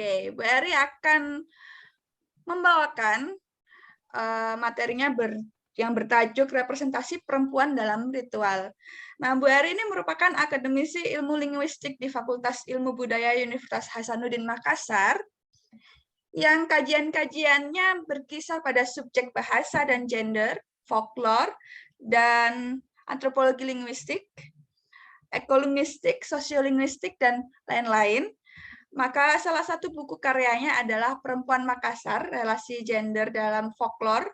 Oke, Bu Eri akan membawakan materinya yang bertajuk representasi perempuan dalam ritual. Nah, Bu Eri ini merupakan akademisi ilmu linguistik di Fakultas Ilmu Budaya Universitas Hasanuddin Makassar, yang kajian-kajiannya berkisar pada subjek bahasa dan gender, folklore, dan antropologi linguistik, ekolinguistik, sosiolinguistik, dan lain-lain. Maka salah satu buku karyanya adalah Perempuan Makassar, Relasi Gender dalam Folklore,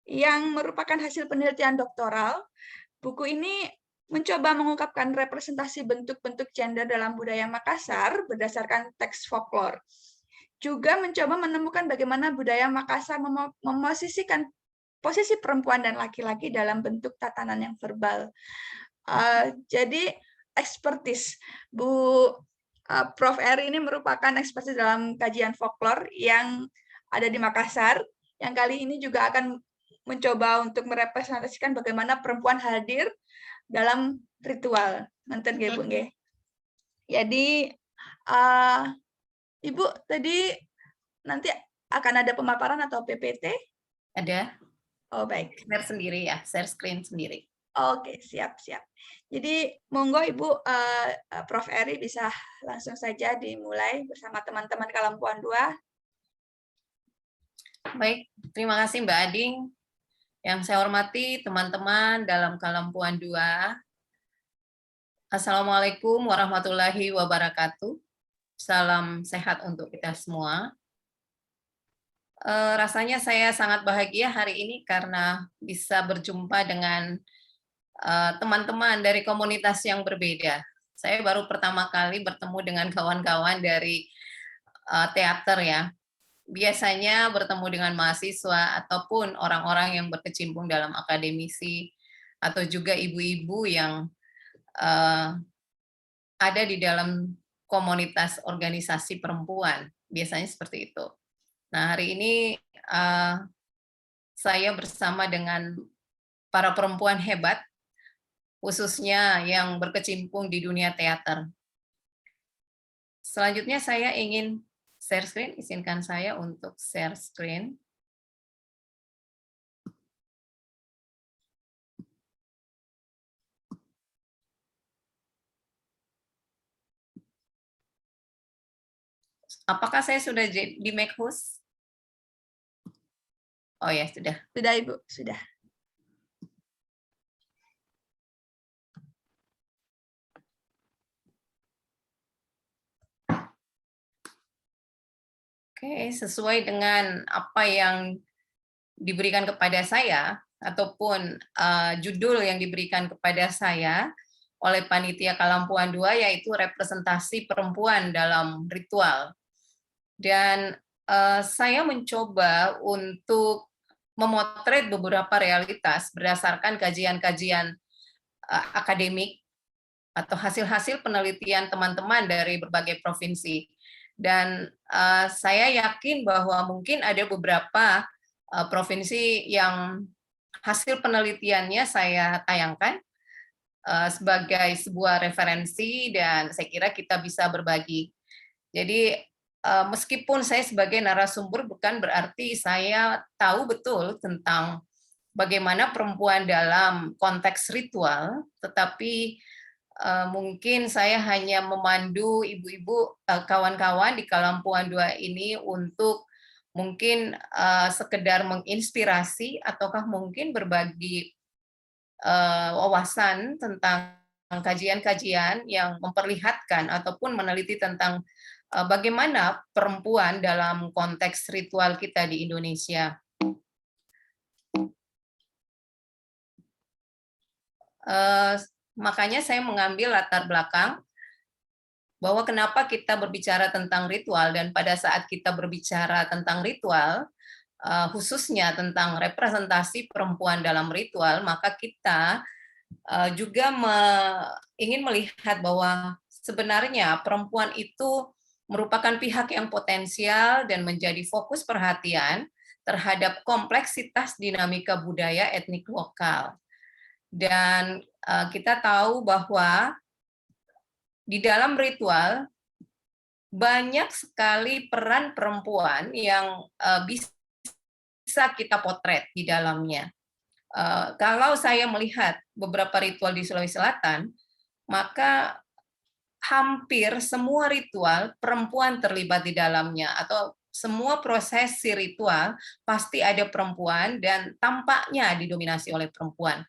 yang merupakan hasil penelitian doktoral. Buku ini mencoba mengungkapkan representasi bentuk-bentuk gender dalam budaya Makassar berdasarkan teks folklore. Juga mencoba menemukan bagaimana budaya Makassar memosisikan posisi perempuan dan laki-laki dalam bentuk tatanan yang verbal. Jadi expertise Bu Prof. Eri ini merupakan ekspertis dalam kajian folklore yang ada di Makassar, yang kali ini juga akan mencoba untuk merepresentasikan bagaimana perempuan hadir dalam ritual. Nanten nggih, Bu nggih. Jadi Ibu tadi nanti akan ada pemaparan atau PPT? Ada. Oh, baik. Share sendiri ya, share screen sendiri. Oke, siap-siap. Jadi monggo Ibu Prof. Eri bisa langsung saja dimulai bersama teman-teman Kalampuan 2. Baik, terima kasih Mbak Ading. Yang saya hormati teman-teman dalam Kalampuan 2. Assalamualaikum warahmatullahi wabarakatuh. Salam sehat untuk kita semua. Rasanya saya sangat bahagia hari ini karena bisa berjumpa dengan teman-teman dari komunitas yang berbeda. Saya baru pertama kali bertemu dengan kawan-kawan dari teater ya. Biasanya bertemu dengan mahasiswa ataupun orang-orang yang berkecimpung dalam akademisi atau juga ibu-ibu yang ada di dalam komunitas organisasi perempuan. Biasanya seperti itu. Nah, hari ini saya bersama dengan para perempuan hebat, khususnya yang berkecimpung di dunia teater. Selanjutnya saya ingin share screen, izinkan saya untuk share screen. Apakah saya sudah di make host? Oh ya, sudah. Sudah Ibu, sudah. Oke, sesuai dengan apa yang diberikan kepada saya, ataupun judul yang diberikan kepada saya oleh Panitia Kalampuan 2, yaitu representasi perempuan dalam ritual. Dan saya mencoba untuk memotret beberapa realitas berdasarkan kajian-kajian akademik atau hasil-hasil penelitian teman-teman dari berbagai provinsi. Dan saya yakin bahwa mungkin ada beberapa provinsi yang hasil penelitiannya saya tayangkan sebagai sebuah referensi, dan saya kira kita bisa berbagi. Jadi meskipun saya sebagai narasumber bukan berarti saya tahu betul tentang bagaimana perempuan dalam konteks ritual, tetapi mungkin saya hanya memandu ibu-ibu kawan-kawan di Kalampuan 2 ini untuk mungkin sekedar menginspirasi ataukah mungkin berbagi wawasan tentang kajian-kajian yang memperlihatkan ataupun meneliti tentang bagaimana perempuan dalam konteks ritual kita di Indonesia. Makanya saya mengambil latar belakang bahwa kenapa kita berbicara tentang ritual, dan pada saat kita berbicara tentang ritual, khususnya tentang representasi perempuan dalam ritual, maka kita juga ingin melihat bahwa sebenarnya perempuan itu merupakan pihak yang potensial dan menjadi fokus perhatian terhadap kompleksitas dinamika budaya etnik lokal. Dan kita tahu bahwa di dalam ritual banyak sekali peran perempuan yang bisa kita potret di dalamnya. Kalau saya melihat beberapa ritual di Sulawesi Selatan, maka hampir semua ritual perempuan terlibat di dalamnya, atau semua prosesi ritual pasti ada perempuan dan tampaknya didominasi oleh perempuan.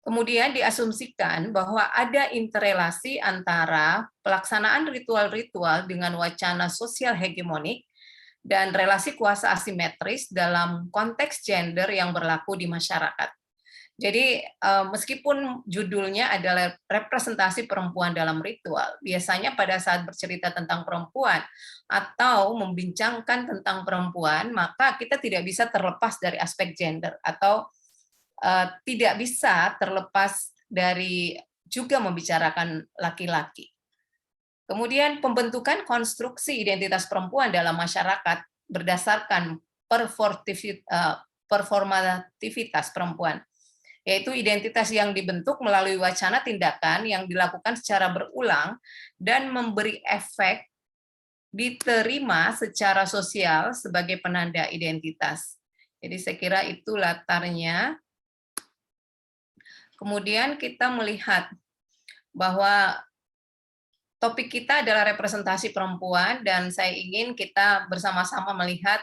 Kemudian diasumsikan bahwa ada interrelasi antara pelaksanaan ritual-ritual dengan wacana sosial hegemonik dan relasi kuasa asimetris dalam konteks gender yang berlaku di masyarakat. Jadi meskipun judulnya adalah representasi perempuan dalam ritual, biasanya pada saat bercerita tentang perempuan atau membincangkan tentang perempuan, maka kita tidak bisa terlepas dari aspek gender, atau tidak bisa terlepas dari juga membicarakan laki-laki. Kemudian pembentukan konstruksi identitas perempuan dalam masyarakat berdasarkan performativitas perempuan, yaitu identitas yang dibentuk melalui wacana tindakan yang dilakukan secara berulang dan memberi efek diterima secara sosial sebagai penanda identitas. Jadi saya kira itu latarnya. Kemudian kita melihat bahwa topik kita adalah representasi perempuan, dan saya ingin kita bersama-sama melihat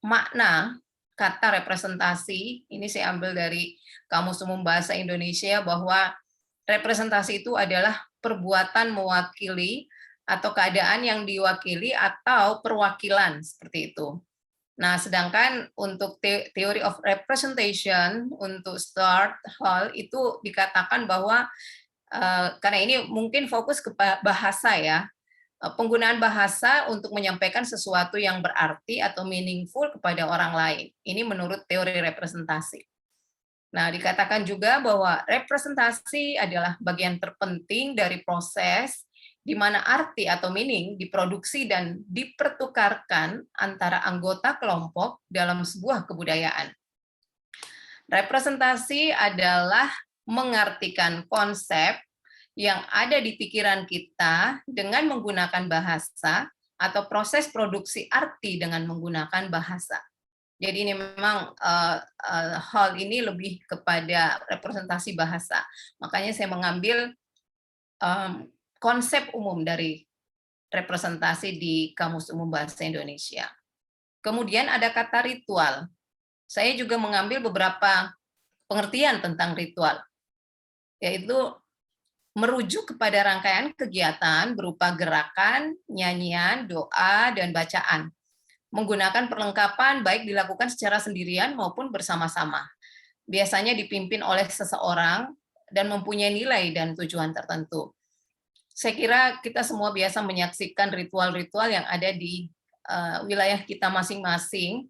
makna kata representasi. Ini saya ambil dari Kamus Umum Bahasa Indonesia, bahwa representasi itu adalah perbuatan mewakili atau keadaan yang diwakili atau perwakilan, seperti itu. Nah, sedangkan untuk theory of representation, untuk Stuart Hall, itu dikatakan bahwa karena ini mungkin fokus ke bahasa ya, penggunaan bahasa untuk menyampaikan sesuatu yang berarti atau meaningful kepada orang lain. Ini menurut teori representasi. Nah, dikatakan juga bahwa representasi adalah bagian terpenting dari proses di mana arti atau meaning diproduksi dan dipertukarkan antara anggota kelompok dalam sebuah kebudayaan. Representasi adalah mengartikan konsep yang ada di pikiran kita dengan menggunakan bahasa, atau proses produksi arti dengan menggunakan bahasa. Jadi ini memang hal ini lebih kepada representasi bahasa. Makanya saya mengambil konsep umum dari representasi di Kamus Umum Bahasa Indonesia. Kemudian ada kata ritual. Saya juga mengambil beberapa pengertian tentang ritual, yaitu merujuk kepada rangkaian kegiatan berupa gerakan, nyanyian, doa, dan bacaan, menggunakan perlengkapan baik dilakukan secara sendirian maupun bersama-sama. Biasanya dipimpin oleh seseorang dan mempunyai nilai dan tujuan tertentu. Saya kira kita semua biasa menyaksikan ritual-ritual yang ada di wilayah kita masing-masing,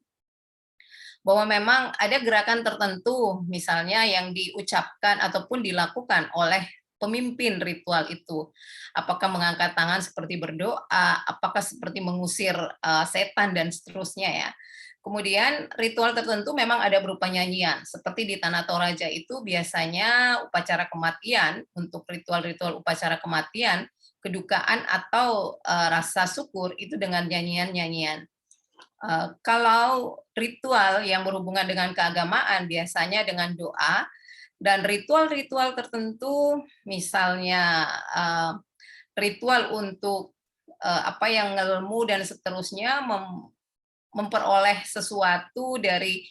bahwa memang ada gerakan tertentu, misalnya yang diucapkan ataupun dilakukan oleh pemimpin ritual itu. Apakah mengangkat tangan seperti berdoa, apakah seperti mengusir setan, dan seterusnya ya. Kemudian ritual tertentu memang ada berupa nyanyian, seperti di Tanah Toraja itu biasanya upacara kematian, untuk ritual-ritual upacara kematian, kedukaan atau rasa syukur itu dengan nyanyian-nyanyian. Kalau ritual yang berhubungan dengan keagamaan biasanya dengan doa, dan ritual-ritual tertentu, misalnya ritual untuk apa yang ngelmu dan seterusnya, memperoleh sesuatu dari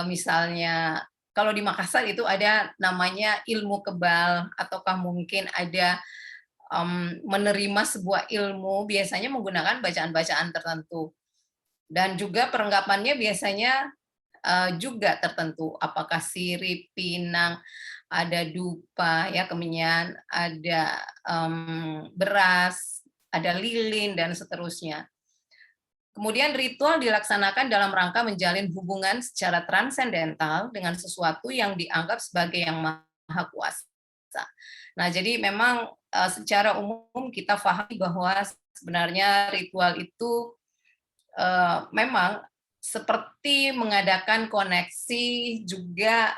misalnya kalau di Makassar itu ada namanya ilmu kebal, ataukah mungkin ada menerima sebuah ilmu, biasanya menggunakan bacaan-bacaan tertentu. Dan juga perlengkapannya biasanya juga tertentu, apakah sirip, pinang, ada dupa, ya kemenyan, ada beras, ada lilin, dan seterusnya. Kemudian ritual dilaksanakan dalam rangka menjalin hubungan secara transendental dengan sesuatu yang dianggap sebagai yang maha kuasa. Nah, jadi memang secara umum kita pahami bahwa sebenarnya ritual itu memang seperti mengadakan koneksi juga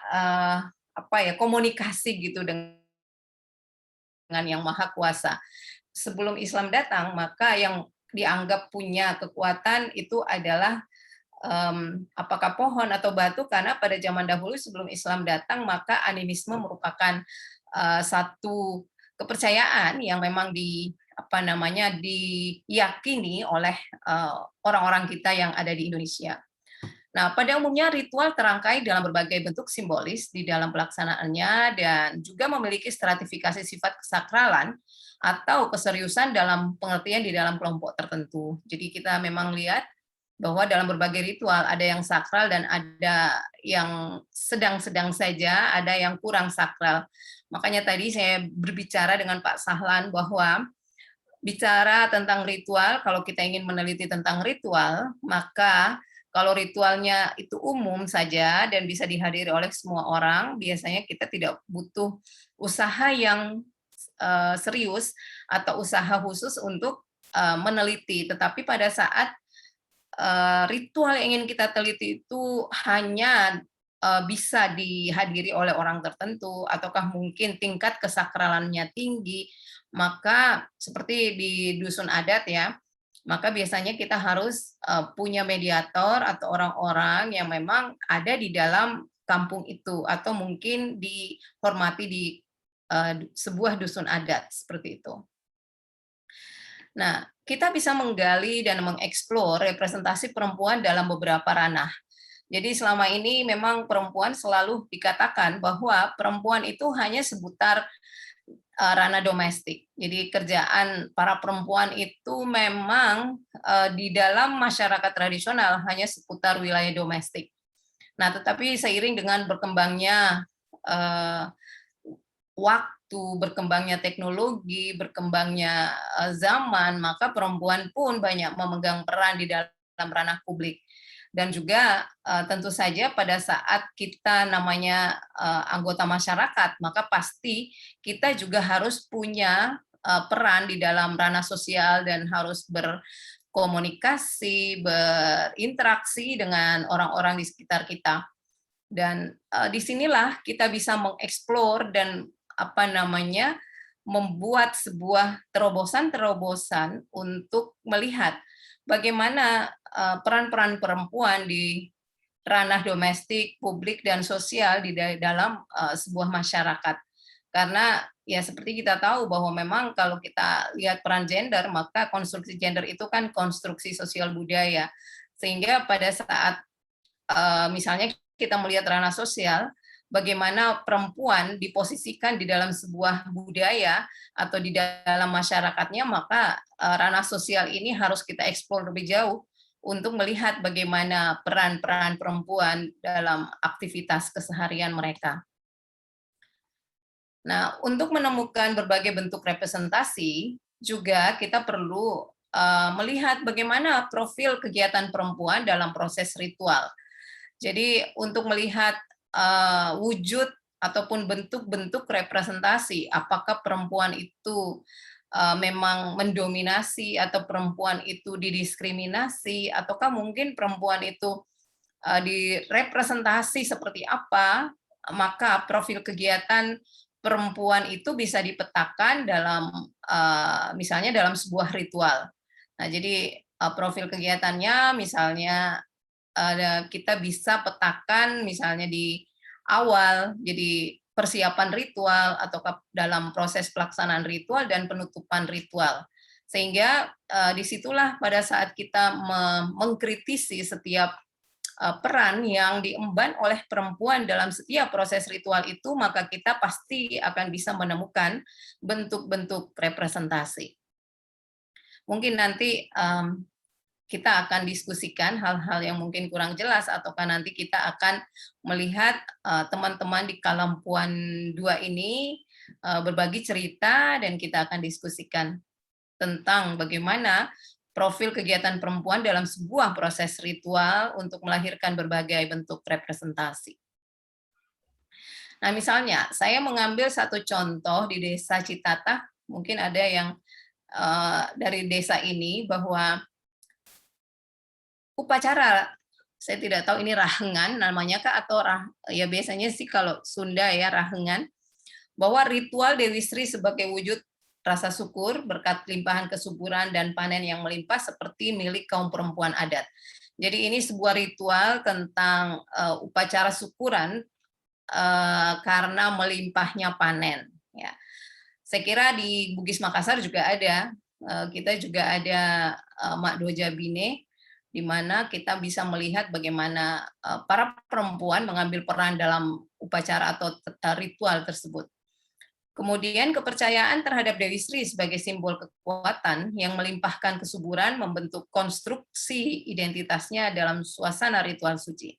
komunikasi gitu dengan dengan Yang Maha Kuasa. Sebelum Islam datang, maka yang dianggap punya kekuatan itu adalah apakah pohon atau batu, karena pada zaman dahulu sebelum Islam datang, maka animisme merupakan satu kepercayaan yang memang diyakini oleh orang-orang kita yang ada di Indonesia. Nah, pada umumnya ritual terangkai dalam berbagai bentuk simbolis di dalam pelaksanaannya dan juga memiliki stratifikasi sifat kesakralan atau keseriusan dalam pengertian di dalam kelompok tertentu. Jadi kita memang lihat bahwa dalam berbagai ritual ada yang sakral dan ada yang sedang-sedang saja, ada yang kurang sakral. Makanya tadi saya berbicara dengan Pak Sahlan bahwa bicara tentang ritual, kalau kita ingin meneliti tentang ritual, maka kalau ritualnya itu umum saja dan bisa dihadiri oleh semua orang, biasanya kita tidak butuh usaha yang serius atau usaha khusus untuk meneliti. Tetapi pada saat ritual yang ingin kita teliti itu hanya bisa dihadiri oleh orang tertentu, ataukah mungkin tingkat kesakralannya tinggi, maka seperti di dusun adat ya, maka biasanya kita harus punya mediator atau orang-orang yang memang ada di dalam kampung itu, atau mungkin dihormati di sebuah dusun adat, seperti itu. Nah, kita bisa menggali dan mengeksplor representasi perempuan dalam beberapa ranah. Jadi selama ini memang perempuan selalu dikatakan bahwa perempuan itu hanya seputar ranah domestik. Jadi kerjaan para perempuan itu memang di dalam masyarakat tradisional hanya seputar wilayah domestik. Nah, tetapi seiring dengan berkembangnya waktu, berkembangnya teknologi, berkembangnya zaman, maka perempuan pun banyak memegang peran di dalam ranah publik. Dan juga tentu saja pada saat kita namanya anggota masyarakat, maka pasti kita juga harus punya peran di dalam ranah sosial dan harus berkomunikasi, berinteraksi dengan orang-orang di sekitar kita. Dan disinilah kita bisa mengeksplor dan membuat sebuah terobosan-terobosan untuk melihat bagaimana peran-peran perempuan di ranah domestik, publik, dan sosial di dalam sebuah masyarakat. Karena ya seperti kita tahu bahwa memang kalau kita lihat peran gender, maka konstruksi gender itu kan konstruksi sosial budaya. Sehingga pada saat misalnya kita melihat ranah sosial, bagaimana perempuan diposisikan di dalam sebuah budaya atau di dalam masyarakatnya, maka ranah sosial ini harus kita eksplor lebih jauh untuk melihat bagaimana peran-peran perempuan dalam aktivitas keseharian mereka. Nah, untuk menemukan berbagai bentuk representasi, juga kita perlu melihat bagaimana profil kegiatan perempuan dalam proses ritual. Jadi untuk melihat wujud ataupun bentuk-bentuk representasi, apakah perempuan itu memang mendominasi atau perempuan itu didiskriminasi, ataukah mungkin perempuan itu direpresentasi seperti apa, maka profil kegiatan perempuan itu bisa dipetakan dalam misalnya dalam sebuah ritual. Nah, jadi profil kegiatannya misalnya kita bisa petakan misalnya di awal, jadi persiapan ritual atau dalam proses pelaksanaan ritual dan penutupan ritual. Sehingga disitulah pada saat kita mengkritisi setiap peran yang diemban oleh perempuan dalam setiap proses ritual itu, maka kita pasti akan bisa menemukan bentuk-bentuk representasi. Mungkin nanti kita akan diskusikan hal-hal yang mungkin kurang jelas, ataukah nanti kita akan melihat teman-teman di Kalampuan 2 ini berbagi cerita dan kita akan diskusikan tentang bagaimana profil kegiatan perempuan dalam sebuah proses ritual untuk melahirkan berbagai bentuk representasi. Nah, misalnya saya mengambil satu contoh di Desa Citatah, mungkin ada yang dari desa ini, bahwa upacara, saya tidak tahu ini rahengan namanya kah atau ya biasanya sih kalau Sunda ya rahengan, bahwa ritual Dewi Sri sebagai wujud rasa syukur berkat limpahan kesuburan dan panen yang melimpah seperti milik kaum perempuan adat. Jadi ini sebuah ritual tentang upacara syukuran karena melimpahnya panen. Ya. Saya kira di Bugis Makassar juga ada, kita juga ada Mak Doja Bine, di mana kita bisa melihat bagaimana para perempuan mengambil peran dalam upacara atau ritual tersebut. Kemudian kepercayaan terhadap Dewi Sri sebagai simbol kekuatan yang melimpahkan kesuburan membentuk konstruksi identitasnya dalam suasana ritual suci.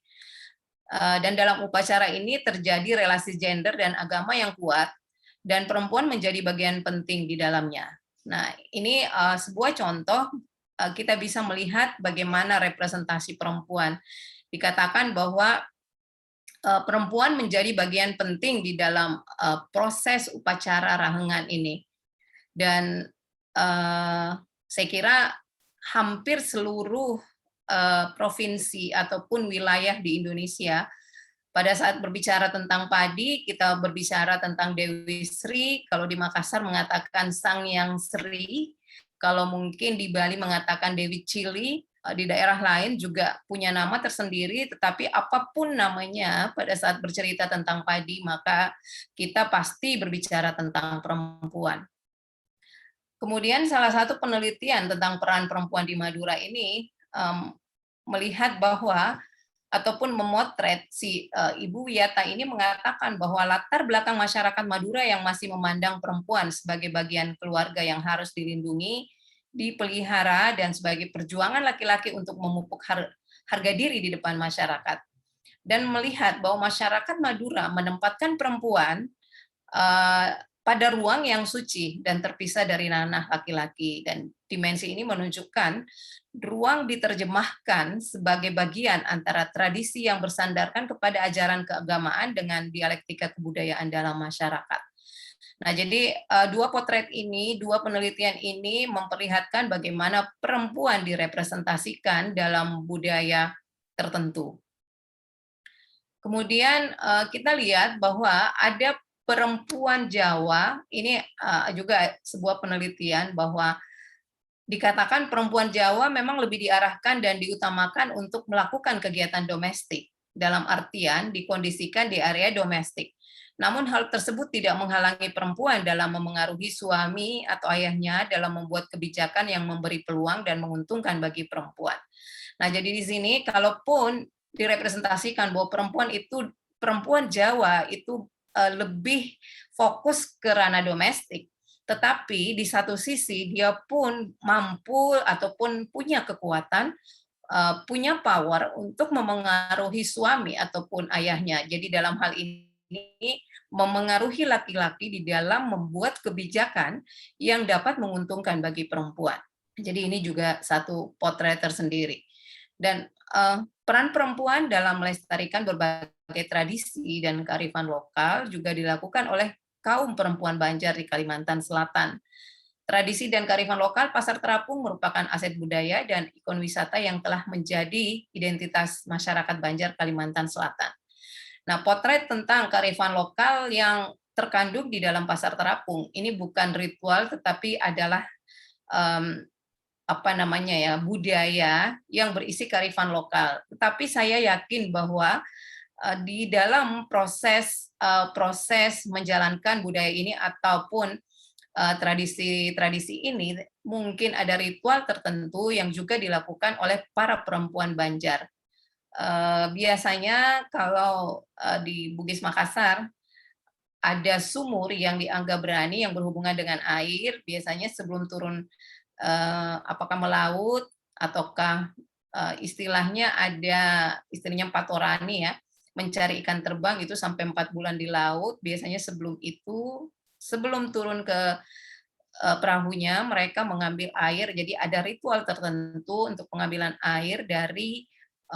Dan dalam upacara ini terjadi relasi gender dan agama yang kuat, dan perempuan menjadi bagian penting di dalamnya. Nah, ini sebuah contoh kita bisa melihat bagaimana representasi perempuan. Dikatakan bahwa perempuan menjadi bagian penting di dalam proses upacara rahengan ini. Dan saya kira hampir seluruh provinsi ataupun wilayah di Indonesia, pada saat berbicara tentang padi, kita berbicara tentang Dewi Sri, kalau di Makassar mengatakan Sang Yang Sri, kalau mungkin di Bali mengatakan Dewi Cili, di daerah lain juga punya nama tersendiri, tetapi apapun namanya pada saat bercerita tentang padi, maka kita pasti berbicara tentang perempuan. Kemudian salah satu penelitian tentang peran perempuan di Madura ini melihat bahwa ataupun memotret si Ibu Wiyata ini mengatakan bahwa latar belakang masyarakat Madura yang masih memandang perempuan sebagai bagian keluarga yang harus dilindungi, dipelihara, dan sebagai perjuangan laki-laki untuk memupuk harga diri di depan masyarakat. Dan melihat bahwa masyarakat Madura menempatkan perempuan pada ruang yang suci dan terpisah dari ranah laki-laki. Dan dimensi ini menunjukkan ruang diterjemahkan sebagai bagian antara tradisi yang bersandarkan kepada ajaran keagamaan dengan dialektika kebudayaan dalam masyarakat. Nah, jadi dua potret ini, dua penelitian ini memperlihatkan bagaimana perempuan direpresentasikan dalam budaya tertentu. Kemudian kita lihat bahwa ada perempuan Jawa, ini juga sebuah penelitian bahwa dikatakan perempuan Jawa memang lebih diarahkan dan diutamakan untuk melakukan kegiatan domestik, dalam artian dikondisikan di area domestik. Namun hal tersebut tidak menghalangi perempuan dalam memengaruhi suami atau ayahnya dalam membuat kebijakan yang memberi peluang dan menguntungkan bagi perempuan. Nah, jadi di sini kalaupun direpresentasikan bahwa perempuan Jawa itu lebih fokus ke ranah domestik, tetapi di satu sisi dia pun mampu ataupun punya kekuatan, punya power untuk memengaruhi suami ataupun ayahnya. Jadi dalam hal ini memengaruhi laki-laki di dalam membuat kebijakan yang dapat menguntungkan bagi perempuan. Jadi ini juga satu potret tersendiri. Dan peran perempuan dalam melestarikan berbagai tradisi dan kearifan lokal juga dilakukan oleh kaum perempuan Banjar di Kalimantan Selatan. Tradisi dan kearifan lokal Pasar Terapung merupakan aset budaya dan ikon wisata yang telah menjadi identitas masyarakat Banjar Kalimantan Selatan. Nah, potret tentang kearifan lokal yang terkandung di dalam Pasar Terapung ini bukan ritual, tetapi adalah budaya yang berisi kearifan lokal. Tetapi saya yakin bahwa di dalam proses menjalankan budaya ini ataupun tradisi ini mungkin ada ritual tertentu yang juga dilakukan oleh para perempuan Banjar. Biasanya kalau di Bugis Makassar ada sumur yang dianggap berani yang berhubungan dengan air, biasanya sebelum turun apakah melaut ataukah istilahnya patorani ya, mencari ikan terbang itu sampai 4 bulan di laut. Biasanya sebelum turun ke perahunya mereka mengambil air. Jadi ada ritual tertentu untuk pengambilan air dari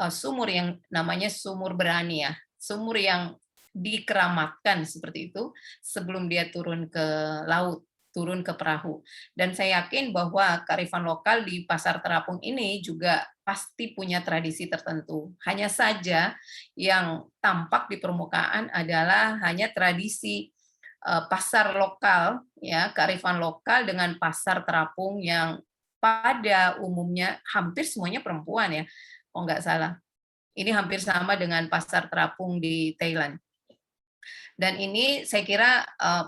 sumur yang namanya sumur berani ya, sumur yang dikeramatkan seperti itu sebelum dia turun ke laut, turun ke perahu. Dan saya yakin bahwa kearifan lokal di Pasar Terapung ini juga pasti punya tradisi tertentu. Hanya saja yang tampak di permukaan adalah hanya tradisi pasar lokal, ya, kearifan lokal dengan pasar terapung yang pada umumnya hampir semuanya perempuan ya, kalau nggak salah. Ini hampir sama dengan pasar terapung di Thailand. Dan ini saya kira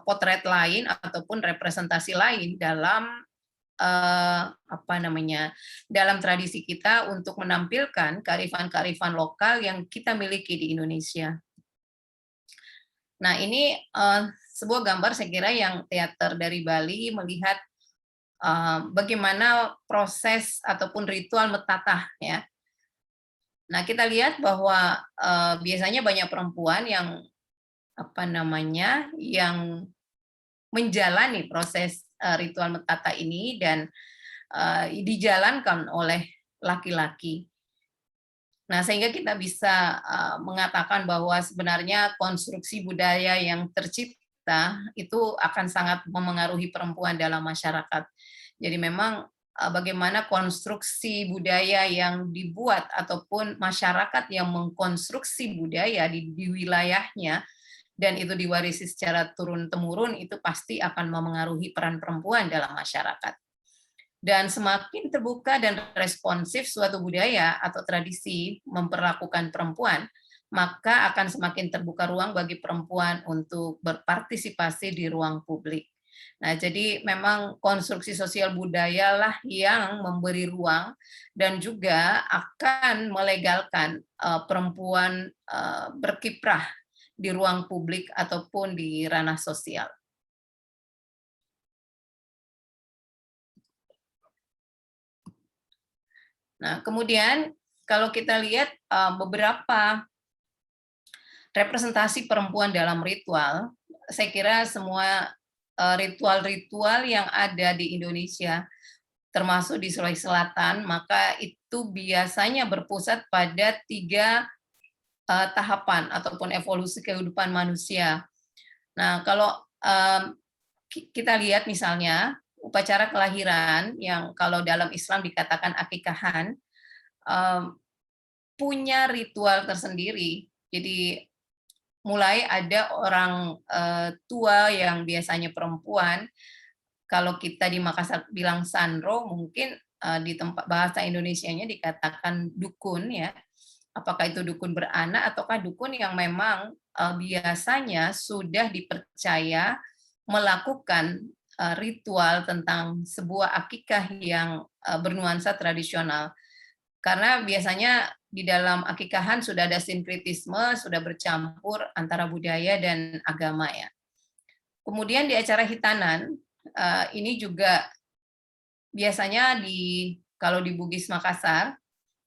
potret lain ataupun representasi lain dalam apa namanya, dalam tradisi kita untuk menampilkan kearifan-kearifan lokal yang kita miliki di Indonesia. Nah, ini sebuah gambar saya kira yang teater dari Bali melihat bagaimana proses ataupun ritual metatah ya. Nah, kita lihat bahwa biasanya banyak perempuan yang apa namanya, yang menjalani proses ritual metatah ini dan dijalankan oleh laki-laki. Nah, sehingga kita bisa mengatakan bahwa sebenarnya konstruksi budaya yang tercipta itu akan sangat memengaruhi perempuan dalam masyarakat. Jadi memang bagaimana konstruksi budaya yang dibuat ataupun masyarakat yang mengkonstruksi budaya di wilayahnya dan itu diwarisi secara turun-temurun itu pasti akan memengaruhi peran perempuan dalam masyarakat. Dan semakin terbuka dan responsif suatu budaya atau tradisi memperlakukan perempuan, maka akan semakin terbuka ruang bagi perempuan untuk berpartisipasi di ruang publik. Nah, jadi memang konstruksi sosial budayalah yang memberi ruang dan juga akan melegalkan perempuan berkiprah di ruang publik ataupun di ranah sosial. Nah, kemudian kalau kita lihat beberapa representasi perempuan dalam ritual, saya kira semua ritual-ritual yang ada di Indonesia, termasuk di Sulawesi Selatan, maka itu biasanya berpusat pada 3 tahapan ataupun evolusi kehidupan manusia. Nah, kalau kita lihat misalnya upacara kelahiran yang kalau dalam Islam dikatakan akikahan, punya ritual tersendiri. Jadi mulai ada orang tua yang biasanya perempuan, kalau kita di Makassar bilang sandro, mungkin di tempat bahasa Indonesianya dikatakan dukun ya. Apakah itu dukun beranak ataukah dukun yang memang biasanya sudah dipercaya melakukan ritual tentang sebuah akikah yang bernuansa tradisional. Karena biasanya di dalam akikahan sudah ada sinkretisme, sudah bercampur antara budaya dan agama ya. Kemudian di acara hitanan, ini juga biasanya kalau di Bugis Makassar,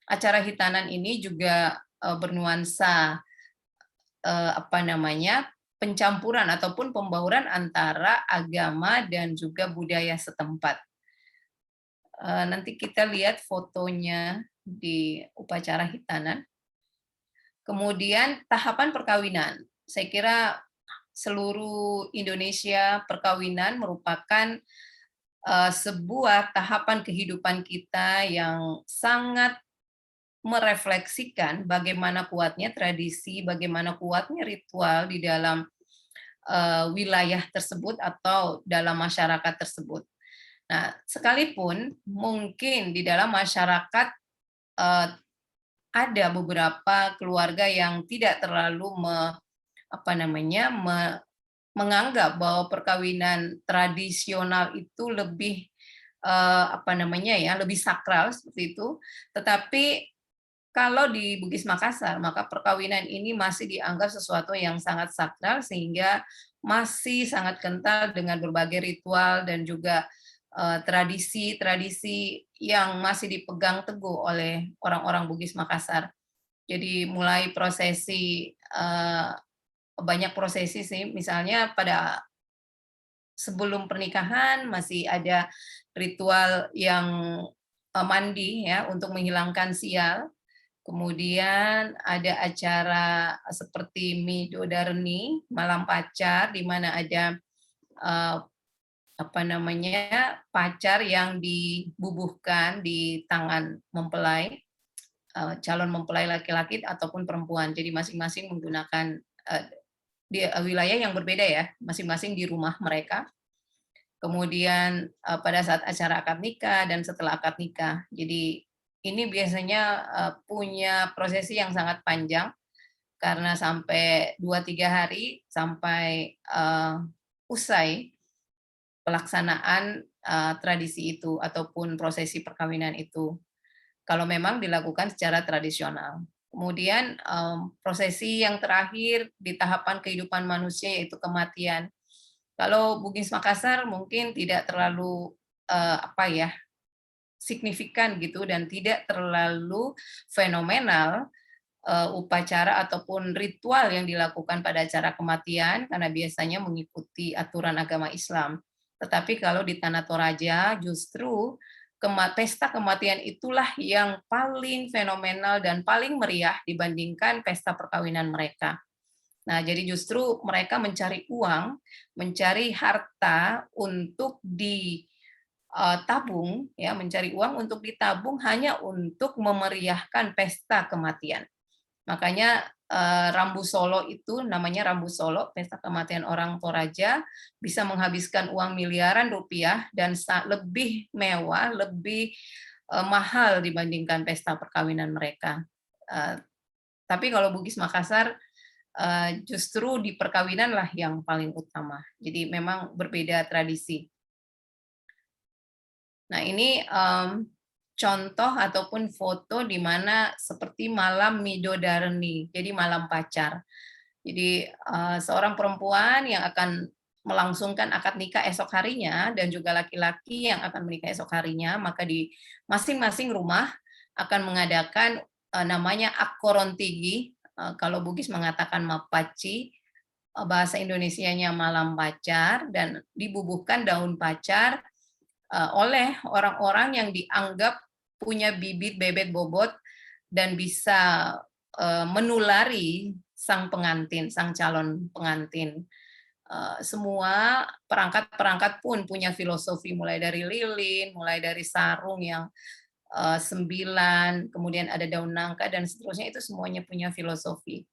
acara hitanan ini juga bernuansa apa namanya, pencampuran ataupun pembauran antara agama dan juga budaya setempat. Nanti kita lihat fotonya di upacara hitanan. Kemudian tahapan perkawinan. Saya kira seluruh Indonesia perkawinan merupakan sebuah tahapan kehidupan kita yang sangat merefleksikan bagaimana kuatnya tradisi, bagaimana kuatnya ritual di dalam wilayah tersebut atau dalam masyarakat tersebut. Nah, sekalipun mungkin di dalam masyarakat ada beberapa keluarga yang tidak terlalu menganggap bahwa perkawinan tradisional itu lebih lebih sakral seperti itu. Tetapi kalau di Bugis Makassar, maka perkawinan ini masih dianggap sesuatu yang sangat sakral sehingga masih sangat kental dengan berbagai ritual dan juga tradisi-tradisi yang masih dipegang teguh oleh orang-orang Bugis Makassar. Jadi mulai prosesi, banyak prosesi sih, misalnya pada sebelum pernikahan masih ada ritual yang mandi ya untuk menghilangkan sial. Kemudian ada acara seperti Midodareni, malam pacar, di mana ada pacar yang dibubuhkan di tangan mempelai, calon mempelai laki-laki ataupun perempuan. Jadi masing-masing menggunakan di wilayah yang berbeda ya, masing-masing di rumah mereka. Kemudian pada saat acara akad nikah dan setelah akad nikah. Jadi ini biasanya punya prosesi yang sangat panjang karena sampai 2-3 hari sampai usai pelaksanaan tradisi itu ataupun prosesi perkawinan itu. Kalau memang dilakukan secara tradisional. Kemudian prosesi yang terakhir di tahapan kehidupan manusia yaitu kematian. Kalau Bugis Makassar mungkin tidak terlalu signifikan gitu dan tidak terlalu fenomenal upacara ataupun ritual yang dilakukan pada acara kematian karena biasanya mengikuti aturan agama Islam. Tetapi kalau di Tanah Toraja justru pesta kematian itulah yang paling fenomenal dan paling meriah dibandingkan pesta perkawinan mereka. Nah, jadi justru mereka mencari uang, mencari harta untuk ditabung, ya, mencari uang untuk ditabung hanya untuk memeriahkan pesta kematian. Makanya Rambu Solo itu namanya Rambu Solo, pesta kematian orang Toraja, bisa menghabiskan uang miliaran rupiah dan lebih mewah, lebih mahal dibandingkan pesta perkawinan mereka. Tapi kalau Bugis Makassar justru di perkawinan lah yang paling utama. Jadi memang berbeda tradisi. Nah ini contoh ataupun foto di mana seperti malam midodareni, jadi malam pacar. Jadi seorang perempuan yang akan melangsungkan akad nikah esok harinya dan juga laki-laki yang akan menikah esok harinya, maka di masing-masing rumah akan mengadakan namanya akorontigi, kalau Bugis mengatakan mapaci, bahasa Indonesianya malam pacar, dan dibubuhkan daun pacar oleh orang-orang yang dianggap punya bibit bebet bobot dan bisa menulari sang pengantin, sang calon pengantin. Semua perangkat-perangkat pun punya filosofi, mulai dari lilin, mulai dari sarung yang 9, kemudian ada daun nangka dan seterusnya, itu semuanya punya filosofi.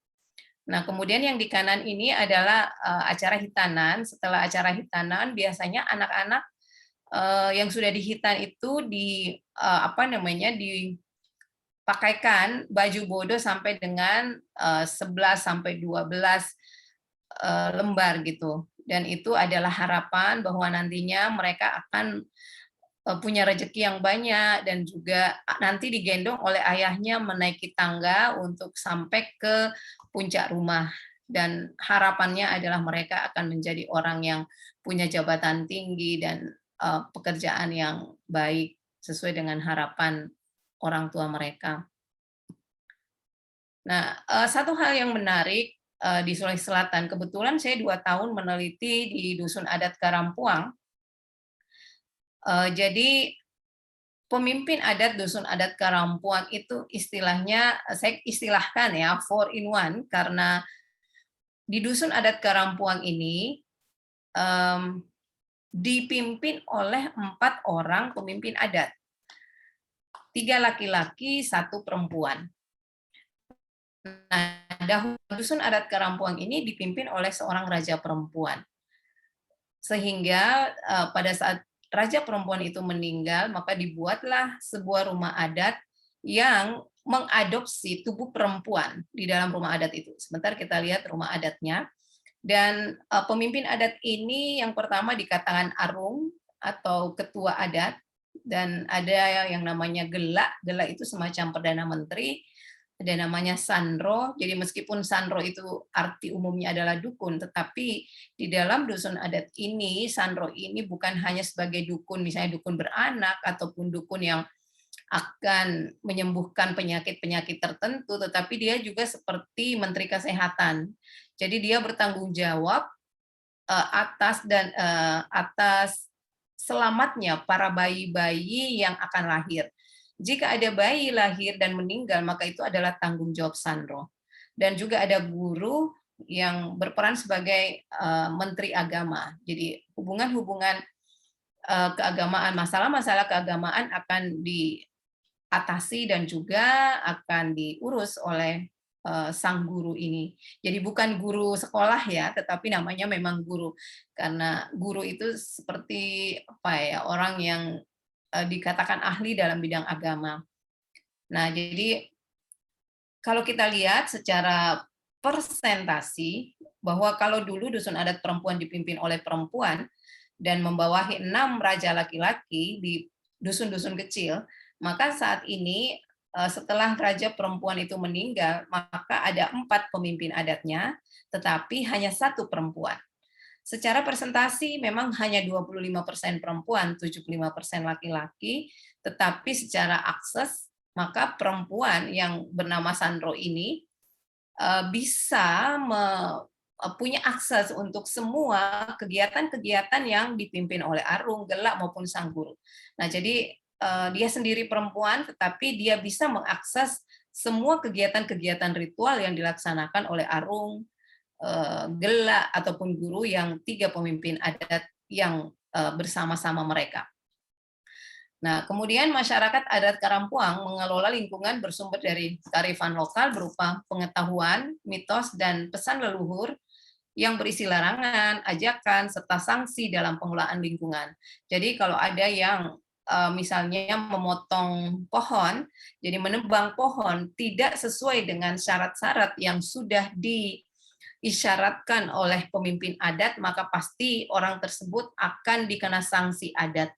Nah, kemudian yang di kanan ini adalah acara hitanan. Setelah acara hitanan, biasanya anak-anak yang sudah dihitan itu dipakaikan baju bodo sampai dengan 11 sampai 12 lembar gitu. Dan itu adalah harapan bahwa nantinya mereka akan punya rezeki yang banyak dan juga nanti digendong oleh ayahnya menaiki tangga untuk sampai ke puncak rumah. Dan harapannya adalah mereka akan menjadi orang yang punya jabatan tinggi dan pekerjaan yang baik sesuai dengan harapan orang tua mereka. Nah, satu hal yang menarik di Sulawesi Selatan, kebetulan saya 2 tahun meneliti di Dusun Adat Karampuang. Jadi pemimpin adat Dusun Adat Karampuang itu istilahnya, saya istilahkan ya, 4 in 1, karena di Dusun Adat Karampuang ini dipimpin oleh 4 orang pemimpin adat. 3 laki-laki, 1 perempuan. Nah, Dusun Adat Karampuang ini dipimpin oleh seorang raja perempuan. Sehingga pada saat raja perempuan itu meninggal, maka dibuatlah sebuah rumah adat yang mengadopsi tubuh perempuan di dalam rumah adat itu. Sebentar kita lihat rumah adatnya. Dan pemimpin adat ini yang pertama dikatakan Arung atau ketua adat, dan ada yang namanya Gela. Gela itu semacam perdana menteri. Ada namanya Sandro. Jadi meskipun Sandro itu arti umumnya adalah dukun, tetapi di dalam dusun adat ini, Sandro ini bukan hanya sebagai dukun, misalnya dukun beranak ataupun dukun yang akan menyembuhkan penyakit-penyakit tertentu, tetapi dia juga seperti menteri kesehatan. Jadi dia bertanggung jawab atas selamatnya para bayi-bayi yang akan lahir. Jika ada bayi lahir dan meninggal, maka itu adalah tanggung jawab Sandro. Dan juga ada guru yang berperan sebagai menteri agama. Jadi hubungan-hubungan keagamaan, masalah-masalah keagamaan akan diatasi dan juga akan diurus oleh sang guru ini. Jadi bukan guru sekolah ya, tetapi namanya memang guru. Karena guru itu seperti apa ya, orang yang dikatakan ahli dalam bidang agama. Nah, jadi kalau kita lihat secara persentasi, bahwa kalau dulu dusun adat perempuan dipimpin oleh perempuan dan membawahi 6 raja laki-laki di dusun-dusun kecil, maka saat ini setelah raja perempuan itu meninggal, maka ada 4 pemimpin adatnya, tetapi hanya 1 perempuan. Secara presentasi memang hanya 25% perempuan, 75% laki-laki, tetapi secara akses maka perempuan yang bernama Sandro ini bisa punya akses untuk semua kegiatan-kegiatan yang dipimpin oleh Arung, Gelak maupun Sang Guru. Nah, jadi dia sendiri perempuan, tetapi dia bisa mengakses semua kegiatan-kegiatan ritual yang dilaksanakan oleh Arung, Gelak ataupun guru yang 3 pemimpin adat yang bersama-sama mereka. Nah, kemudian masyarakat adat Karampuang mengelola lingkungan bersumber dari kearifan lokal berupa pengetahuan, mitos, dan pesan leluhur yang berisi larangan, ajakan, serta sanksi dalam pengelolaan lingkungan. Jadi kalau ada yang misalnya memotong pohon, jadi menebang pohon tidak sesuai dengan syarat-syarat yang sudah diisyaratkan oleh pemimpin adat, maka pasti orang tersebut akan dikena sanksi adat.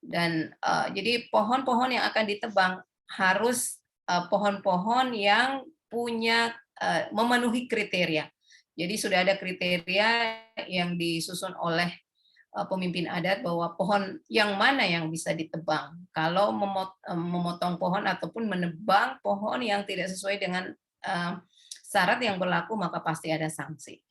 Dan jadi pohon-pohon yang akan ditebang harus pohon-pohon yang punya memenuhi kriteria. Jadi sudah ada kriteria yang disusun oleh pemimpin adat bahwa pohon yang mana yang bisa ditebang. Kalau memotong pohon ataupun menebang pohon yang tidak sesuai dengan syarat yang berlaku, maka pasti ada sanksi.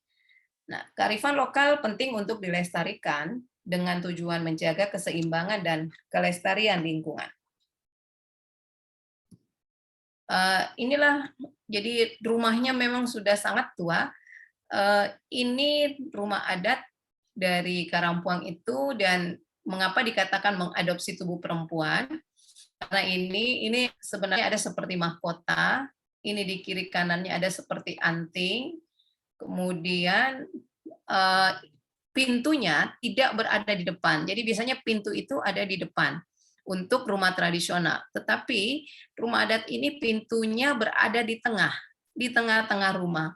Nah, kearifan lokal penting untuk dilestarikan dengan tujuan menjaga keseimbangan dan kelestarian lingkungan. Inilah, jadi rumahnya memang sudah sangat tua. Ini rumah adat dari Karampuang itu, dan mengapa dikatakan mengadopsi tubuh perempuan? Karena ini sebenarnya ada seperti mahkota, ini di kiri kanannya ada seperti anting, kemudian pintunya tidak berada di depan. Jadi biasanya pintu itu ada di depan untuk rumah tradisional. Tetapi rumah adat ini pintunya berada di tengah-tengah rumah.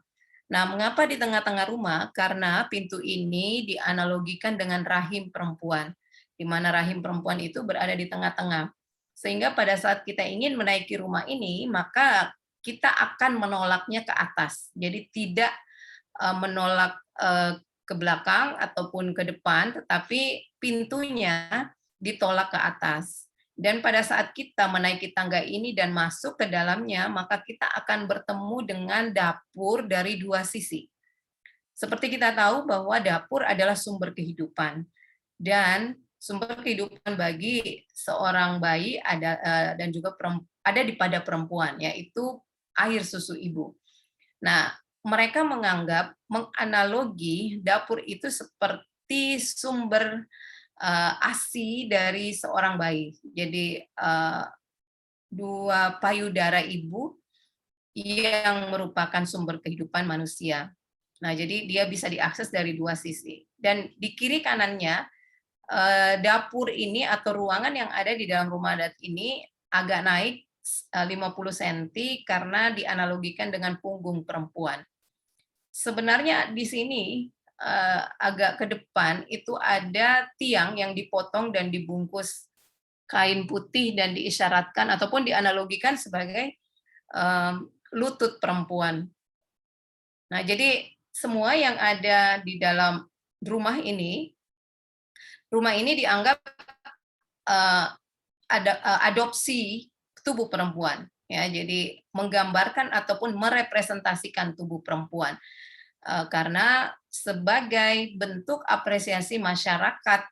Nah, mengapa di tengah-tengah rumah? Karena pintu ini dianalogikan dengan rahim perempuan, di mana rahim perempuan itu berada di tengah-tengah. Sehingga pada saat kita ingin menaiki rumah ini, maka kita akan menolaknya ke atas. Jadi tidak menolak ke belakang ataupun ke depan, tetapi pintunya ditolak ke atas. Dan pada saat kita menaiki tangga ini dan masuk ke dalamnya, maka kita akan bertemu dengan dapur dari 2 sisi. Seperti kita tahu bahwa dapur adalah sumber kehidupan, dan sumber kehidupan bagi seorang bayi ada dan juga ada pada perempuan, yaitu air susu ibu. Nah, mereka menganalogi dapur itu seperti sumber ASI dari seorang bayi. Jadi 2 payudara ibu yang merupakan sumber kehidupan manusia. Nah, jadi dia bisa diakses dari 2 sisi. Dan di kiri kanannya dapur ini atau ruangan yang ada di dalam rumah adat ini agak naik 50 cm karena dianalogikan dengan punggung perempuan. Sebenarnya di sini agak ke depan itu ada tiang yang dipotong dan dibungkus kain putih dan diisyaratkan ataupun dianalogikan sebagai lutut perempuan. Nah, jadi semua yang ada di dalam rumah ini dianggap adopsi tubuh perempuan. Ya, jadi menggambarkan ataupun merepresentasikan tubuh perempuan. Karena sebagai bentuk apresiasi masyarakat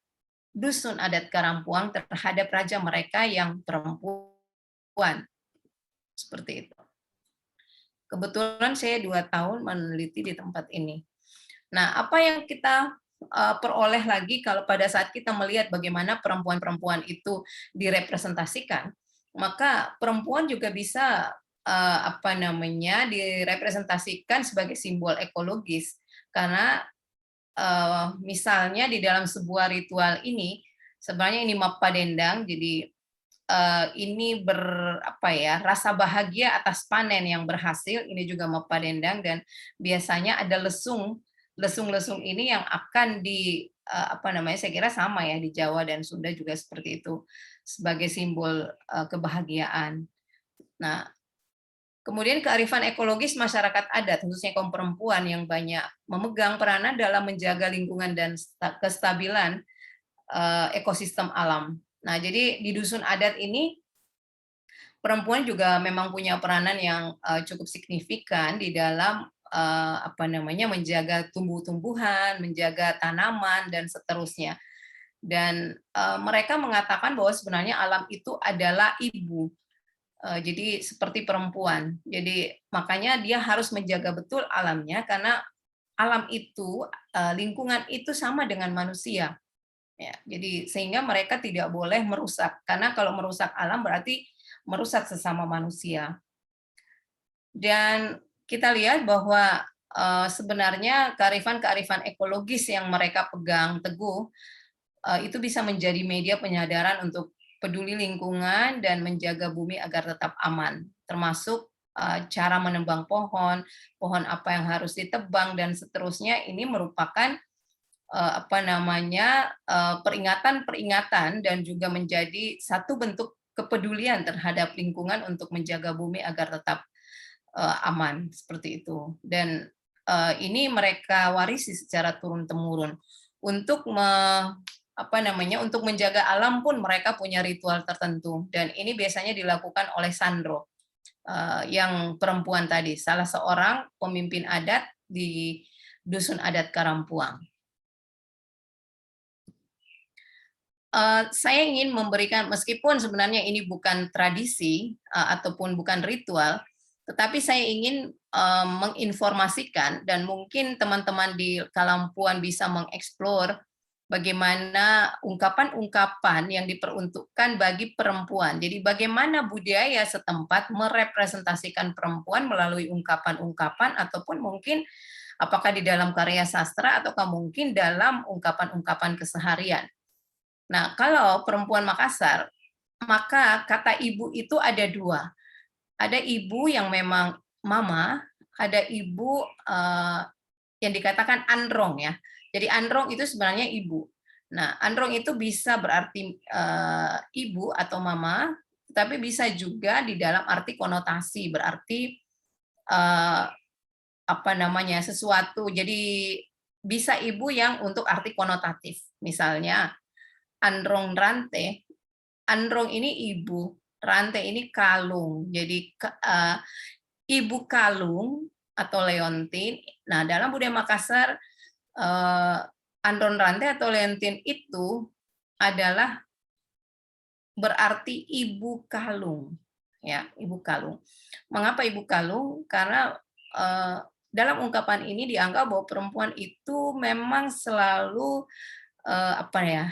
dusun adat Karampuang terhadap raja mereka yang perempuan. Seperti itu. Kebetulan saya 2 tahun meneliti di tempat ini. Nah, apa yang kita peroleh lagi kalau pada saat kita melihat bagaimana perempuan-perempuan itu direpresentasikan, maka perempuan juga bisa apa namanya, direpresentasikan sebagai simbol ekologis. Karena misalnya di dalam sebuah ritual ini, sebenarnya ini Mappa Dendang, jadi ini apa ya, rasa bahagia atas panen yang berhasil, ini juga Mappa Dendang, dan biasanya ada lesung. Lesung-lesung ini yang akan apa namanya, saya kira sama ya di Jawa dan Sunda juga seperti itu, sebagai simbol kebahagiaan. Nah, kemudian kearifan ekologis masyarakat adat, khususnya kaum perempuan yang banyak memegang peranan dalam menjaga lingkungan dan kestabilan ekosistem alam. Nah, jadi di dusun adat ini perempuan juga memang punya peranan yang cukup signifikan di dalam apa namanya, menjaga tumbuh-tumbuhan, menjaga tanaman dan seterusnya. Dan mereka mengatakan bahwa sebenarnya alam itu adalah ibu. Jadi seperti perempuan. Jadi makanya dia harus menjaga betul alamnya, karena alam itu, lingkungan itu sama dengan manusia. Ya, jadi sehingga mereka tidak boleh merusak, karena kalau merusak alam berarti merusak sesama manusia. Dan kita lihat bahwa sebenarnya kearifan-kearifan ekologis yang mereka pegang teguh itu bisa menjadi media penyadaran untuk peduli lingkungan dan menjaga bumi agar tetap aman, termasuk cara menebang pohon, pohon apa yang harus ditebang dan seterusnya. Ini merupakan apa namanya, peringatan-peringatan dan juga menjadi satu bentuk kepedulian terhadap lingkungan untuk menjaga bumi agar tetap aman, seperti itu. Dan ini mereka warisi secara turun-temurun. Untuk apa namanya, untuk menjaga alam pun mereka punya ritual tertentu, dan ini biasanya dilakukan oleh Sandro, yang perempuan tadi, salah seorang pemimpin adat di dusun adat Karampuang. Saya ingin memberikan, meskipun sebenarnya ini bukan tradisi ataupun bukan ritual, tetapi saya ingin menginformasikan, dan mungkin teman-teman di Kalampuan bisa mengeksplor bagaimana ungkapan-ungkapan yang diperuntukkan bagi perempuan. Jadi bagaimana budaya setempat merepresentasikan perempuan melalui ungkapan-ungkapan, ataupun mungkin apakah di dalam karya sastra ataukah mungkin dalam ungkapan-ungkapan keseharian. Nah, kalau perempuan Makassar, maka kata ibu itu ada dua. Ada ibu yang memang mama, ada ibu yang dikatakan androng ya. Jadi androng itu sebenarnya ibu. Nah, androng itu bisa berarti ibu atau mama, tapi bisa juga di dalam arti konotasi, berarti apa namanya, sesuatu. Jadi bisa ibu yang untuk arti konotatif. Misalnya androng rante, androng ini ibu, rante ini kalung. Jadi ibu kalung atau leontin. Nah, dalam budaya Makassar, andron rante atau leontin itu adalah berarti ibu kalung. Ya, ibu kalung. Mengapa ibu kalung? Karena dalam ungkapan ini dianggap bahwa perempuan itu memang selalu apa ya,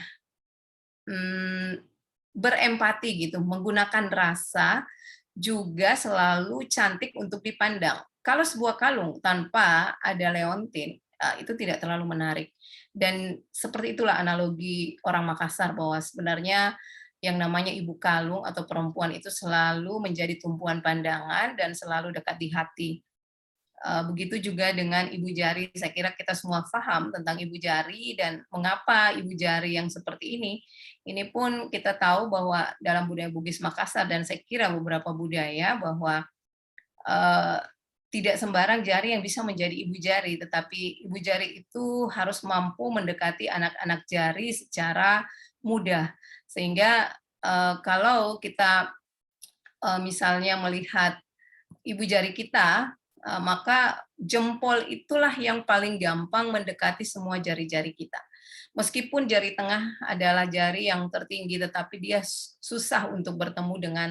berempati gitu, menggunakan rasa, juga selalu cantik untuk dipandang. Kalau sebuah kalung tanpa ada leontin, itu tidak terlalu menarik. Dan seperti itulah analogi orang Makassar, bahwa sebenarnya yang namanya ibu kalung atau perempuan itu selalu menjadi tumpuan pandangan dan selalu dekat di hati. Begitu juga dengan ibu jari, saya kira kita semua paham tentang ibu jari dan mengapa ibu jari yang seperti ini. Ini pun kita tahu bahwa dalam budaya Bugis Makassar, dan saya kira beberapa budaya, bahwa tidak sembarang jari yang bisa menjadi ibu jari, tetapi ibu jari itu harus mampu mendekati anak-anak jari secara mudah. Sehingga kalau kita misalnya melihat ibu jari kita, maka jempol itulah yang paling gampang mendekati semua jari-jari kita. Meskipun jari tengah adalah jari yang tertinggi, tetapi dia susah untuk bertemu dengan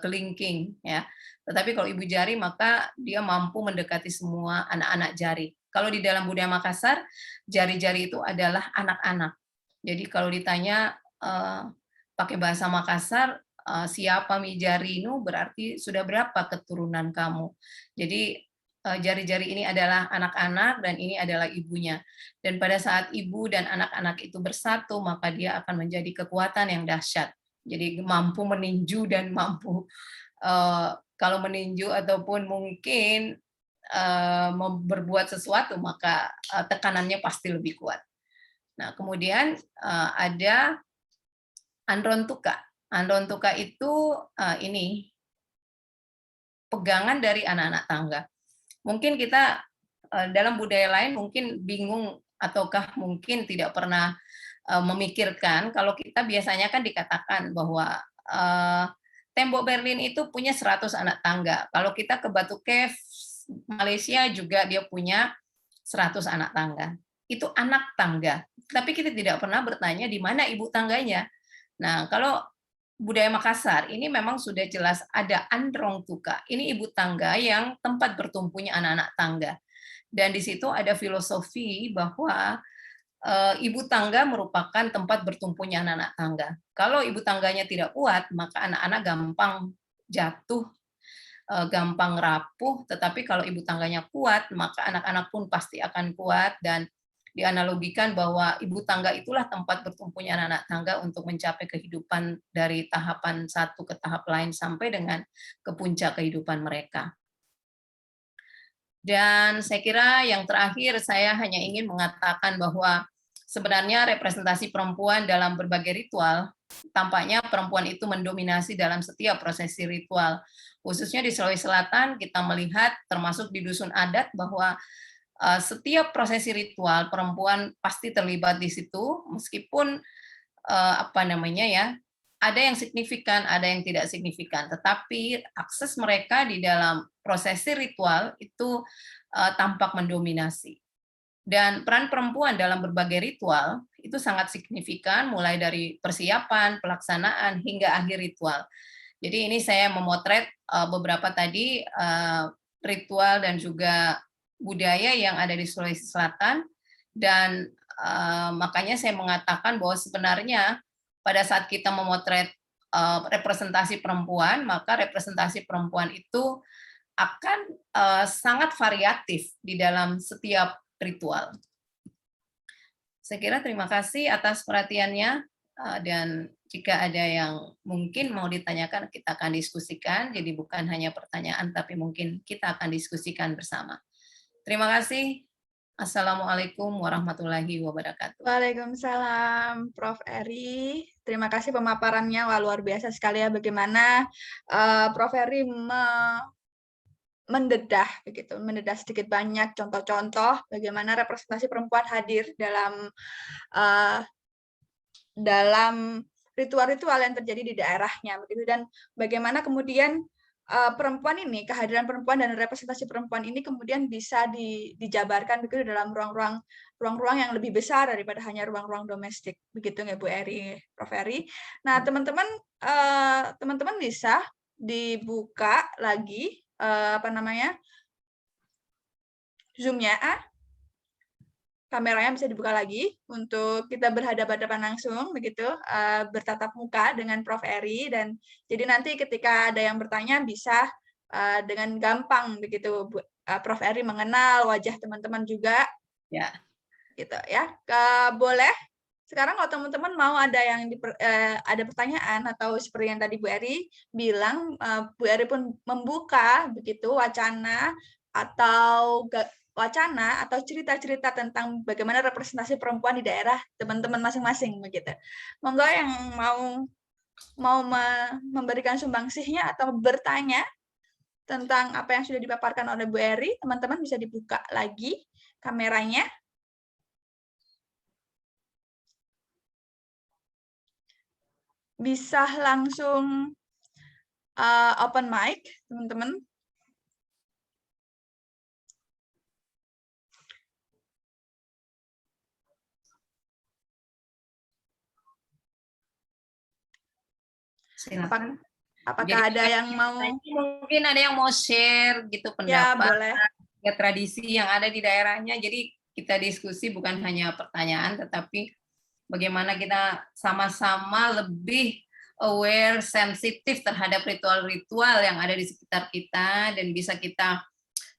kelingking, ya. Tetapi kalau ibu jari, maka dia mampu mendekati semua anak-anak jari. Kalau di dalam budaya Makassar, jari-jari itu adalah anak-anak. Jadi kalau ditanya pakai bahasa Makassar, siapa mijarinu berarti sudah berapa keturunan kamu. Jadi jari-jari ini adalah anak-anak dan ini adalah ibunya. Dan pada saat ibu dan anak-anak itu bersatu, maka dia akan menjadi kekuatan yang dahsyat. Jadi mampu meninju dan mampu kalau meninju ataupun mungkin berbuat sesuatu, maka tekanannya pasti lebih kuat. Nah, kemudian ada Androntuka. Androntuka itu ini pegangan dari anak-anak tangga. Mungkin kita dalam budaya lain mungkin bingung ataukah mungkin tidak pernah memikirkan kalau kita biasanya kan dikatakan bahwa tembok Berlin itu punya 100 anak tangga. Kalau kita ke Batu Cave Malaysia juga dia punya 100 anak tangga. Itu anak tangga. Tapi kita tidak pernah bertanya di mana ibu tangganya. Nah, kalau budaya Makassar ini memang sudah jelas ada androng tuka. Ini ibu tangga yang tempat bertumpunya anak-anak tangga. Dan di situ ada filosofi bahwa ibu tangga merupakan tempat bertumpunya anak-anak tangga. Kalau ibu tangganya tidak kuat, maka anak-anak gampang jatuh, gampang rapuh. Tetapi kalau ibu tangganya kuat, maka anak-anak pun pasti akan kuat. Dan dianalogikan bahwa ibu tangga itulah tempat bertumpunya anak-anak tangga untuk mencapai kehidupan dari tahapan satu ke tahap lain sampai dengan ke puncak kehidupan mereka. Dan saya kira yang terakhir saya hanya ingin mengatakan bahwa sebenarnya representasi perempuan dalam berbagai ritual, tampaknya perempuan itu mendominasi dalam setiap prosesi ritual. Khususnya di Sulawesi Selatan kita melihat termasuk di dusun adat bahwa setiap prosesi ritual perempuan pasti terlibat di situ, meskipun ada yang signifikan, ada yang tidak signifikan, tetapi akses mereka di dalam prosesi ritual itu tampak mendominasi. Dan peran perempuan dalam berbagai ritual itu sangat signifikan, mulai dari persiapan, pelaksanaan, hingga akhir ritual. Jadi ini saya memotret beberapa tadi ritual dan juga budaya yang ada di Sulawesi Selatan, dan makanya saya mengatakan bahwa sebenarnya pada saat kita memotret representasi perempuan, maka representasi perempuan itu akan sangat variatif di dalam setiap ritual. Saya kira terima kasih atas perhatiannya, dan jika ada yang mungkin mau ditanyakan, kita akan diskusikan, jadi bukan hanya pertanyaan, tapi mungkin kita akan diskusikan bersama. Terima kasih. Assalamualaikum warahmatullahi wabarakatuh. Waalaikumsalam, Prof. Eri. Terima kasih pemaparannya, wah, luar biasa sekali ya bagaimana Prof. Eri mendedah sedikit banyak contoh-contoh bagaimana representasi perempuan hadir dalam ritual-ritual yang terjadi di daerahnya, begitu, dan bagaimana kemudian perempuan ini, kehadiran perempuan dan representasi perempuan ini kemudian bisa dijabarkan begitu dalam ruang-ruang yang lebih besar daripada hanya ruang-ruang domestik, begitu nggak Bu Eri, Prof. Eri. Nah, teman-teman bisa dibuka lagi Zoom-nya, kameranya bisa dibuka lagi untuk kita berhadapan-hadapan langsung, begitu, bertatap muka dengan Prof. Eri, dan jadi nanti ketika ada yang bertanya bisa dengan gampang, begitu, Prof. Eri mengenal wajah teman-teman juga, ya, gitu ya. Boleh. Sekarang kalau teman-teman mau ada pertanyaan atau seperti yang tadi Bu Eri bilang, Bu Eri pun membuka begitu wacana atau cerita-cerita tentang bagaimana representasi perempuan di daerah teman-teman masing-masing begitu. Monggo yang mau memberikan sumbangsihnya atau bertanya tentang apa yang sudah dipaparkan oleh Bu Eri, teman-teman bisa dibuka lagi kameranya. Bisa langsung open mic, teman-teman. silakan. Apakah ada yang mau? Mungkin ada yang mau share gitu pendapat, ya, tradisi yang ada di daerahnya. Jadi kita diskusi bukan hanya pertanyaan, tetapi bagaimana kita sama-sama lebih aware, sensitif terhadap ritual-ritual yang ada di sekitar kita, dan bisa kita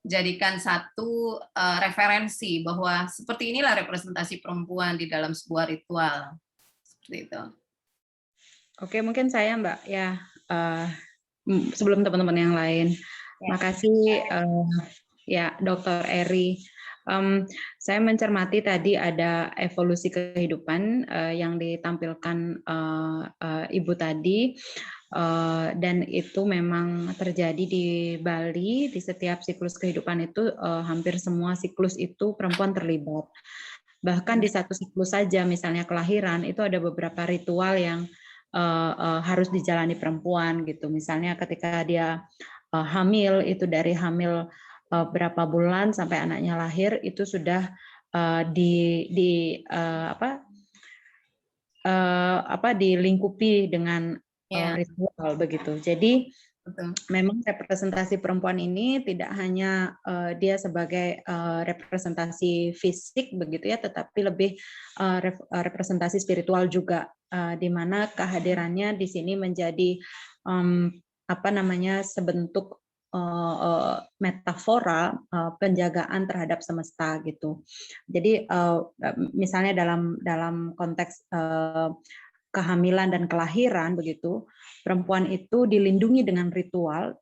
jadikan satu referensi bahwa seperti inilah representasi perempuan di dalam sebuah ritual. Seperti itu. Oke, mungkin saya Mbak ya, sebelum teman-teman yang lain. Makasih ya Dr. Eri. Saya mencermati tadi ada evolusi kehidupan yang ditampilkan Ibu tadi, dan itu memang terjadi di Bali. Di setiap siklus kehidupan itu hampir semua siklus itu perempuan terlibat. Bahkan di satu siklus saja, misalnya kelahiran, itu ada beberapa ritual yang harus dijalani perempuan gitu. Misalnya ketika dia hamil, itu dari hamil berapa bulan sampai anaknya lahir itu sudah dilingkupi dengan ritual begitu. Jadi memang representasi perempuan ini tidak hanya dia sebagai representasi fisik begitu ya, tetapi lebih representasi spiritual juga, di mana kehadirannya di sini menjadi sebentuk metafora penjagaan terhadap semesta gitu. Jadi misalnya dalam konteks kehamilan dan kelahiran begitu, perempuan itu dilindungi dengan ritual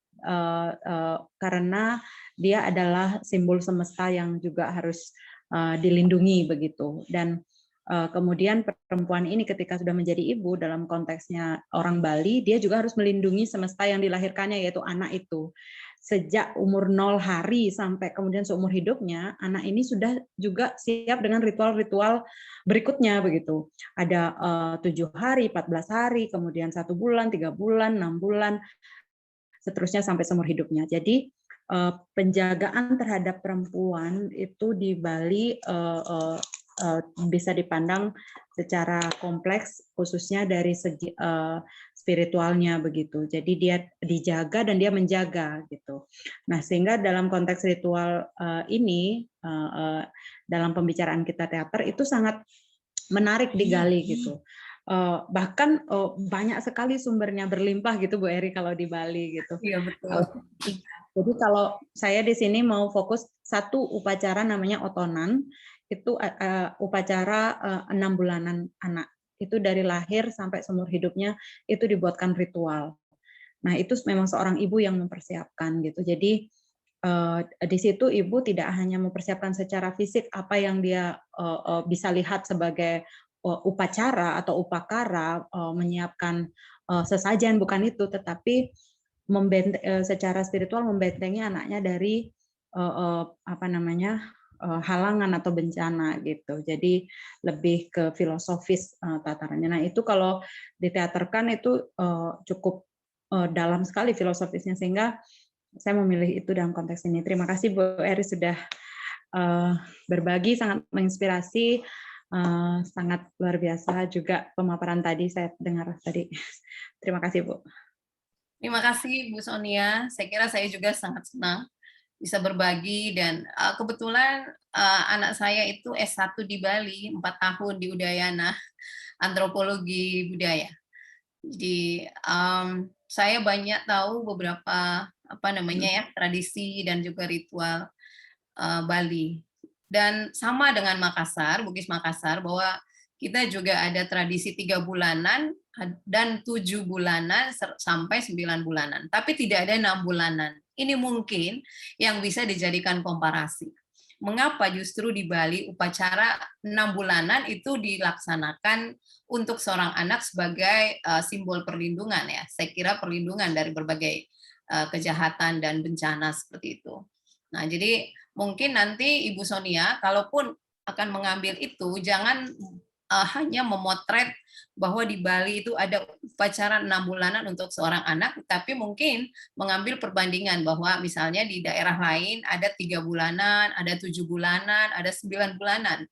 karena dia adalah simbol semesta yang juga harus dilindungi begitu. Dan kemudian perempuan ini ketika sudah menjadi ibu, dalam konteksnya orang Bali, dia juga harus melindungi semesta yang dilahirkannya, yaitu anak itu. Sejak umur 0 hari sampai kemudian seumur hidupnya, anak ini sudah juga siap dengan ritual-ritual berikutnya begitu. Ada 7 hari, 14 hari, kemudian 1 bulan, 3 bulan, 6 bulan, seterusnya sampai seumur hidupnya. Jadi penjagaan terhadap perempuan itu di Bali bisa dipandang secara kompleks, khususnya dari segi spiritualnya begitu. Jadi dia dijaga dan dia menjaga gitu. Nah, sehingga dalam konteks ritual ini, dalam pembicaraan kita teater itu sangat menarik digali gitu. Bahkan banyak sekali sumbernya, berlimpah gitu Bu Eri kalau di Bali gitu. Iya betul. Jadi kalau saya di sini mau fokus satu upacara namanya otonan. Itu upacara 6 bulanan anak. Itu dari lahir sampai seumur hidupnya itu dibuatkan ritual. Nah, itu memang seorang ibu yang mempersiapkan gitu. Jadi di situ ibu tidak hanya mempersiapkan secara fisik apa yang dia bisa lihat sebagai upacara atau upakara, menyiapkan sesajen, bukan itu, tetapi secara spiritual membentengi anaknya dari halangan atau bencana gitu. Jadi lebih ke filosofis tatarannya. Nah, itu kalau diteaterkan itu cukup dalam sekali filosofisnya, sehingga saya memilih itu dalam konteks ini. Terima kasih Bu Eri sudah berbagi, sangat menginspirasi, sangat luar biasa juga pemaparan tadi saya dengar tadi. Terima kasih Bu. Terima kasih Bu Sonia. Saya kira saya juga sangat senang bisa berbagi, dan kebetulan anak saya itu S1 di Bali, 4 tahun di Udayana, antropologi budaya. Jadi saya banyak tahu beberapa tradisi dan juga ritual Bali. Dan sama dengan Makassar, Bugis Makassar, bahwa kita juga ada tradisi 3 bulanan dan 7 bulanan sampai 9 bulanan, tapi tidak ada 6 bulanan. Ini mungkin yang bisa dijadikan komparasi. Mengapa justru di Bali upacara 6 bulanan itu dilaksanakan untuk seorang anak sebagai simbol perlindungan ya. Saya kira perlindungan dari berbagai kejahatan dan bencana seperti itu. Nah, jadi mungkin nanti Ibu Sonia kalaupun akan mengambil itu, jangan hanya memotret bahwa di Bali itu ada upacara 6 bulanan untuk seorang anak, tapi mungkin mengambil perbandingan bahwa misalnya di daerah lain ada 3 bulanan, ada 7 bulanan, ada 9 bulanan.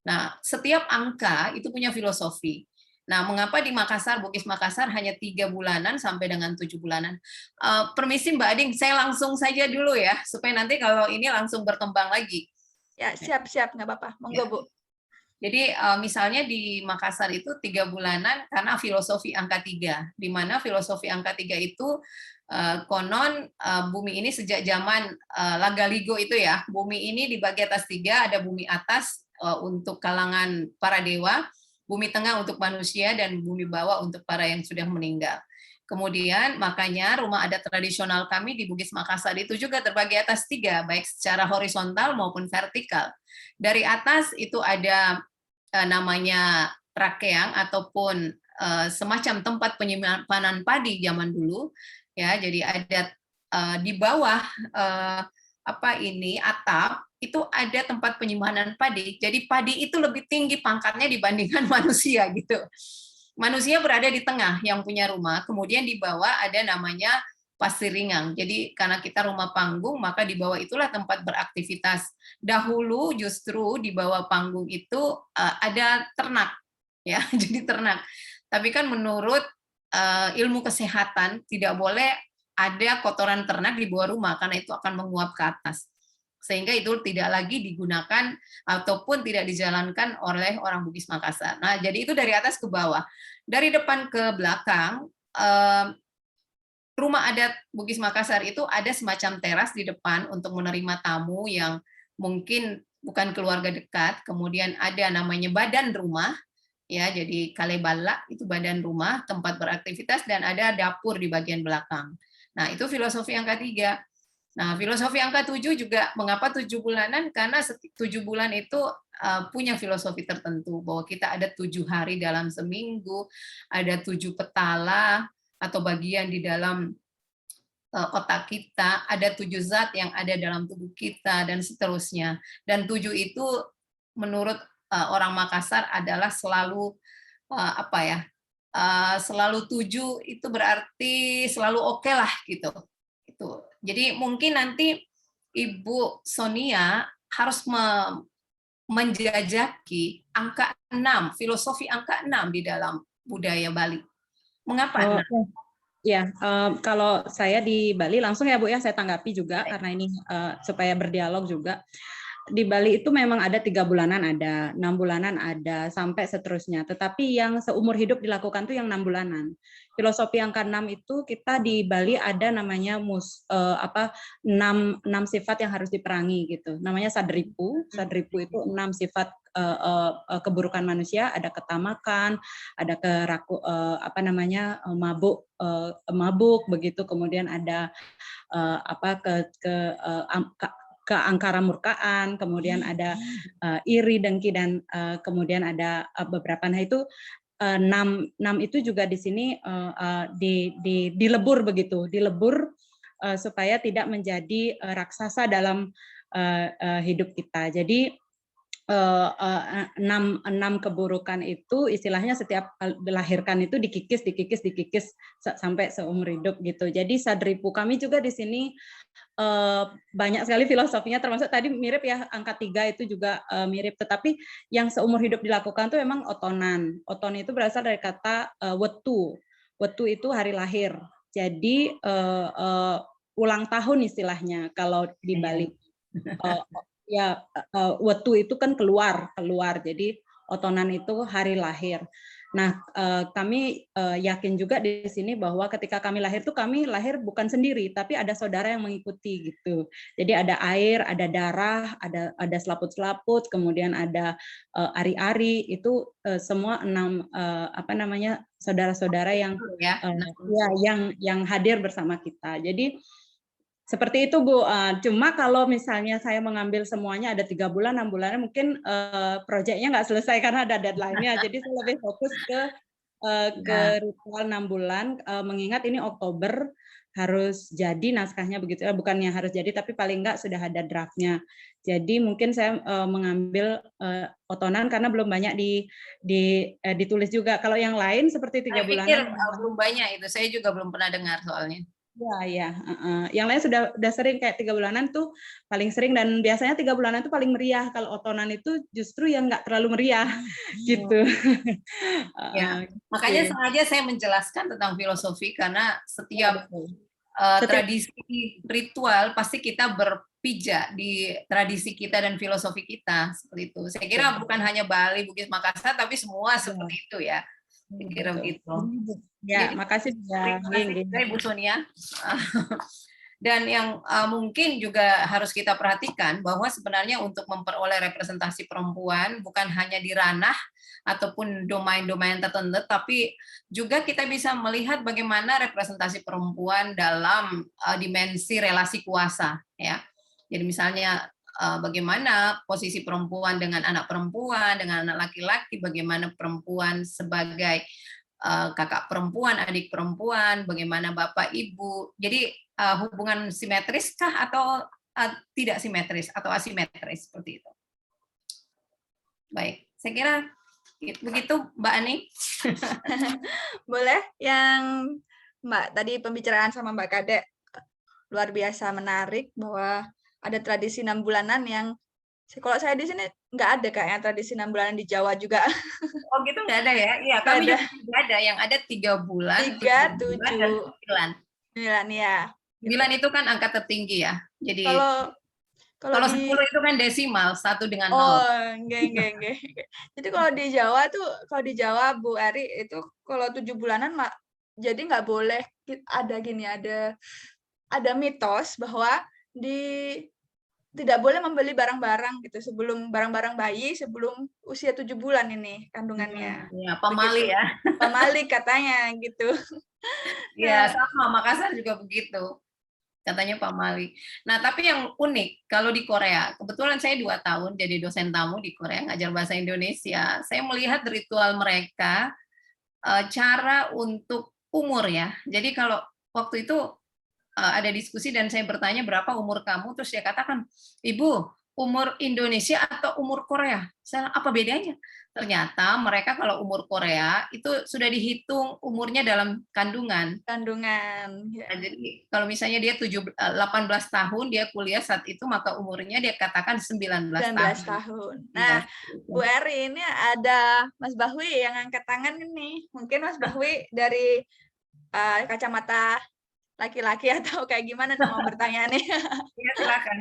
Nah, setiap angka itu punya filosofi. Nah, mengapa di Makassar, Bugis Makassar hanya 3 bulanan sampai dengan 7 bulanan? Permisi Mbak Ading, saya langsung saja dulu ya, supaya nanti kalau ini langsung berkembang lagi. Ya, siap-siap, nggak apa-apa. Monggo, Bu. Jadi misalnya di Makassar itu 3 bulanan karena filosofi angka 3, di mana filosofi angka 3 itu konon bumi ini sejak zaman Lagaligo itu ya, bumi ini dibagi atas 3, ada bumi atas untuk kalangan para dewa, bumi tengah untuk manusia, dan bumi bawah untuk para yang sudah meninggal. Kemudian makanya rumah adat tradisional kami di Bugis Makassar itu juga terbagi atas 3, baik secara horizontal maupun vertikal. Dari atas itu ada namanya rakeang ataupun semacam tempat penyimpanan padi zaman dulu, ya. Jadi ada di bawah atap itu ada tempat penyimpanan padi. Jadi padi itu lebih tinggi pangkatnya dibandingkan manusia gitu. Manusia berada di tengah yang punya rumah, kemudian di bawah ada namanya Pasiringang. Jadi karena kita rumah panggung, maka di bawah itulah tempat beraktivitas. Dahulu justru di bawah panggung itu ada ternak, ya, jadi ternak. Tapi kan menurut ilmu kesehatan tidak boleh ada kotoran ternak di bawah rumah karena itu akan menguap ke atas. Sehingga itu tidak lagi digunakan ataupun tidak dijalankan oleh orang Bugis Makassar. Nah, jadi itu dari atas ke bawah. Dari depan ke belakang, rumah adat Bugis Makassar itu ada semacam teras di depan untuk menerima tamu yang mungkin bukan keluarga dekat. Kemudian ada namanya badan rumah, ya, jadi kalebala itu badan rumah, tempat beraktivitas, dan ada dapur di bagian belakang. Nah, itu filosofi angka 3. Nah, filosofi angka 7 juga, mengapa 7 bulanan? Karena 7 bulan itu punya filosofi tertentu, bahwa kita ada 7 hari dalam seminggu, ada 7 petala, atau bagian di dalam otak kita, ada 7 zat yang ada dalam tubuh kita, dan seterusnya. Dan 7 itu menurut orang Makassar adalah selalu selalu 7 itu berarti selalu oke lah gitu. Jadi mungkin nanti Ibu Sonia harus menjajaki angka 6, filosofi angka 6 di dalam budaya Bali. Mengapa? Ya, kalau saya di Bali langsung ya Bu ya, saya tanggapi juga karena ini supaya berdialog juga. Di Bali itu memang ada 3 bulanan ada, 6 bulanan ada, sampai seterusnya. Tetapi yang seumur hidup dilakukan tuh yang 6 bulanan. Filosofi angka 6 itu kita di Bali ada namanya 6 sifat yang harus diperangi gitu. Namanya sadripu. Sadripu itu 6 sifat keburukan manusia, ada ketamakan, ada mabuk begitu, kemudian ada keangkara murkaan, kemudian ada iri, dengki, dan kemudian ada beberapa. Nah itu 6 itu juga di sini dilebur begitu, dilebur supaya tidak menjadi raksasa dalam hidup kita. Jadi 6 keburukan itu istilahnya setiap dilahirkan itu dikikis sampai seumur hidup gitu. Jadi sadripu kami juga di sini banyak sekali filosofinya, termasuk tadi mirip ya, angka 3 itu juga mirip, tetapi yang seumur hidup dilakukan itu memang otonan. Oton itu berasal dari kata wetu. Wetu itu hari lahir. Jadi ulang tahun istilahnya kalau di Bali. Ya, wetu itu kan keluar. Jadi otonan itu hari lahir. Nah, kami yakin juga di sini bahwa ketika kami lahir tuh kami lahir bukan sendiri, tapi ada saudara yang mengikuti gitu. Jadi ada air, ada darah, ada selaput-selaput, kemudian ada ari-ari, itu semua 6 saudara-saudara yang yang hadir bersama kita. Jadi seperti itu Bu. Cuma kalau misalnya saya mengambil semuanya ada 3 bulan, 6 bulan, mungkin proyeknya nggak selesai karena ada deadline-nya. Jadi saya lebih fokus ke ritual 6 bulan, mengingat ini Oktober harus jadi naskahnya begitu. Bukannya harus jadi, tapi paling nggak sudah ada draftnya. Jadi mungkin saya mengambil otonan karena belum banyak ditulis juga. Kalau yang lain seperti 3 bulanan. Belum banyak itu, saya juga belum pernah dengar soalnya. Ya. Yang lain sudah sering, kayak 3 bulanan tuh paling sering, dan biasanya 3 bulanan itu paling meriah. Kalau otonan itu justru yang nggak terlalu meriah gitu. Ya, makanya sengaja saya menjelaskan tentang filosofi karena setiap tradisi ritual pasti kita berpijak di tradisi kita dan filosofi kita seperti itu. Saya kira bukan hanya Bali, Bugis, Makassar, tapi semua seperti itu ya. Saya kira begitu. Ya, Jadi, makasih terima kasih juga Ibu Sonia. Dan yang mungkin juga harus kita perhatikan bahwa sebenarnya untuk memperoleh representasi perempuan bukan hanya di ranah ataupun domain-domain tertentu, tapi juga kita bisa melihat bagaimana representasi perempuan dalam dimensi relasi kuasa, ya. Jadi misalnya bagaimana posisi perempuan dengan anak perempuan, dengan anak laki-laki, bagaimana perempuan sebagai kakak perempuan, adik perempuan, bagaimana bapak ibu. Jadi hubungan simetris kah atau tidak simetris atau asimetris seperti itu. Baik, saya kira begitu Mbak Ani. Boleh yang Mbak tadi pembicaraan sama Mbak Kadek luar biasa menarik bahwa ada tradisi 6 bulanan yang kalau saya di sini nggak ada kayaknya tradisi 6 bulanan di Jawa juga. Oh gitu nggak ada ya? Iya, kami juga tidak ada. Yang ada 3 bulan, 3, 7, dan 9 ya. 9 itu kan angka tertinggi ya. Jadi kalau di, 10 itu kan desimal, 1 dengan 0. Oh, enggak. Jadi kalau di Jawa tuh, kalau di Jawa Bu Eri itu kalau 7 bulanan jadi nggak boleh ada gini, ada mitos bahwa tidak boleh membeli barang-barang gitu sebelum barang-barang bayi sebelum usia 7 bulan ini kandungannya. Ya, pamali ya. Pamali katanya gitu. Ya, sama Makassar juga begitu. Katanya pamali. Nah, tapi yang unik kalau di Korea, kebetulan saya 2 tahun jadi dosen tamu di Korea ngajar bahasa Indonesia. Saya melihat ritual mereka cara untuk umur ya. Jadi kalau waktu itu ada diskusi dan saya bertanya berapa umur kamu, terus dia katakan, Ibu, umur Indonesia atau umur Korea? Saya, apa bedanya? Ternyata mereka kalau umur Korea itu sudah dihitung umurnya dalam kandungan. Ya. Nah, jadi kalau misalnya dia 18 tahun, dia kuliah saat itu, maka umurnya dia katakan 19 tahun. Nah, Bu Eri, ini ada Mas Bahwi yang angkat tangan ini. Mungkin Mas Bahwi dari kacamata laki-laki atau kayak gimana nih mau bertanya nih? Ya, silakan.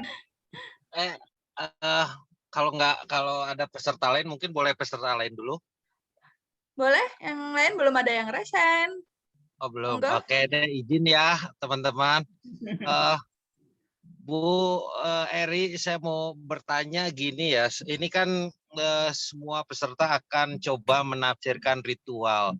Kalau ada peserta lain mungkin boleh peserta lain dulu. Boleh, yang lain belum ada yang resen. Oh belum. Oke deh, izin ya teman-teman. Bu Eri, saya mau bertanya gini ya. Ini kan semua peserta akan coba menafsirkan ritual.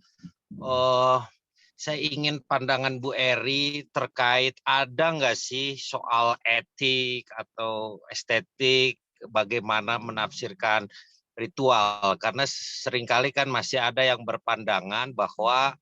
Saya ingin pandangan Bu Eri terkait ada nggak sih soal etik atau estetik bagaimana menafsirkan ritual, karena seringkali kan masih ada yang berpandangan bahwa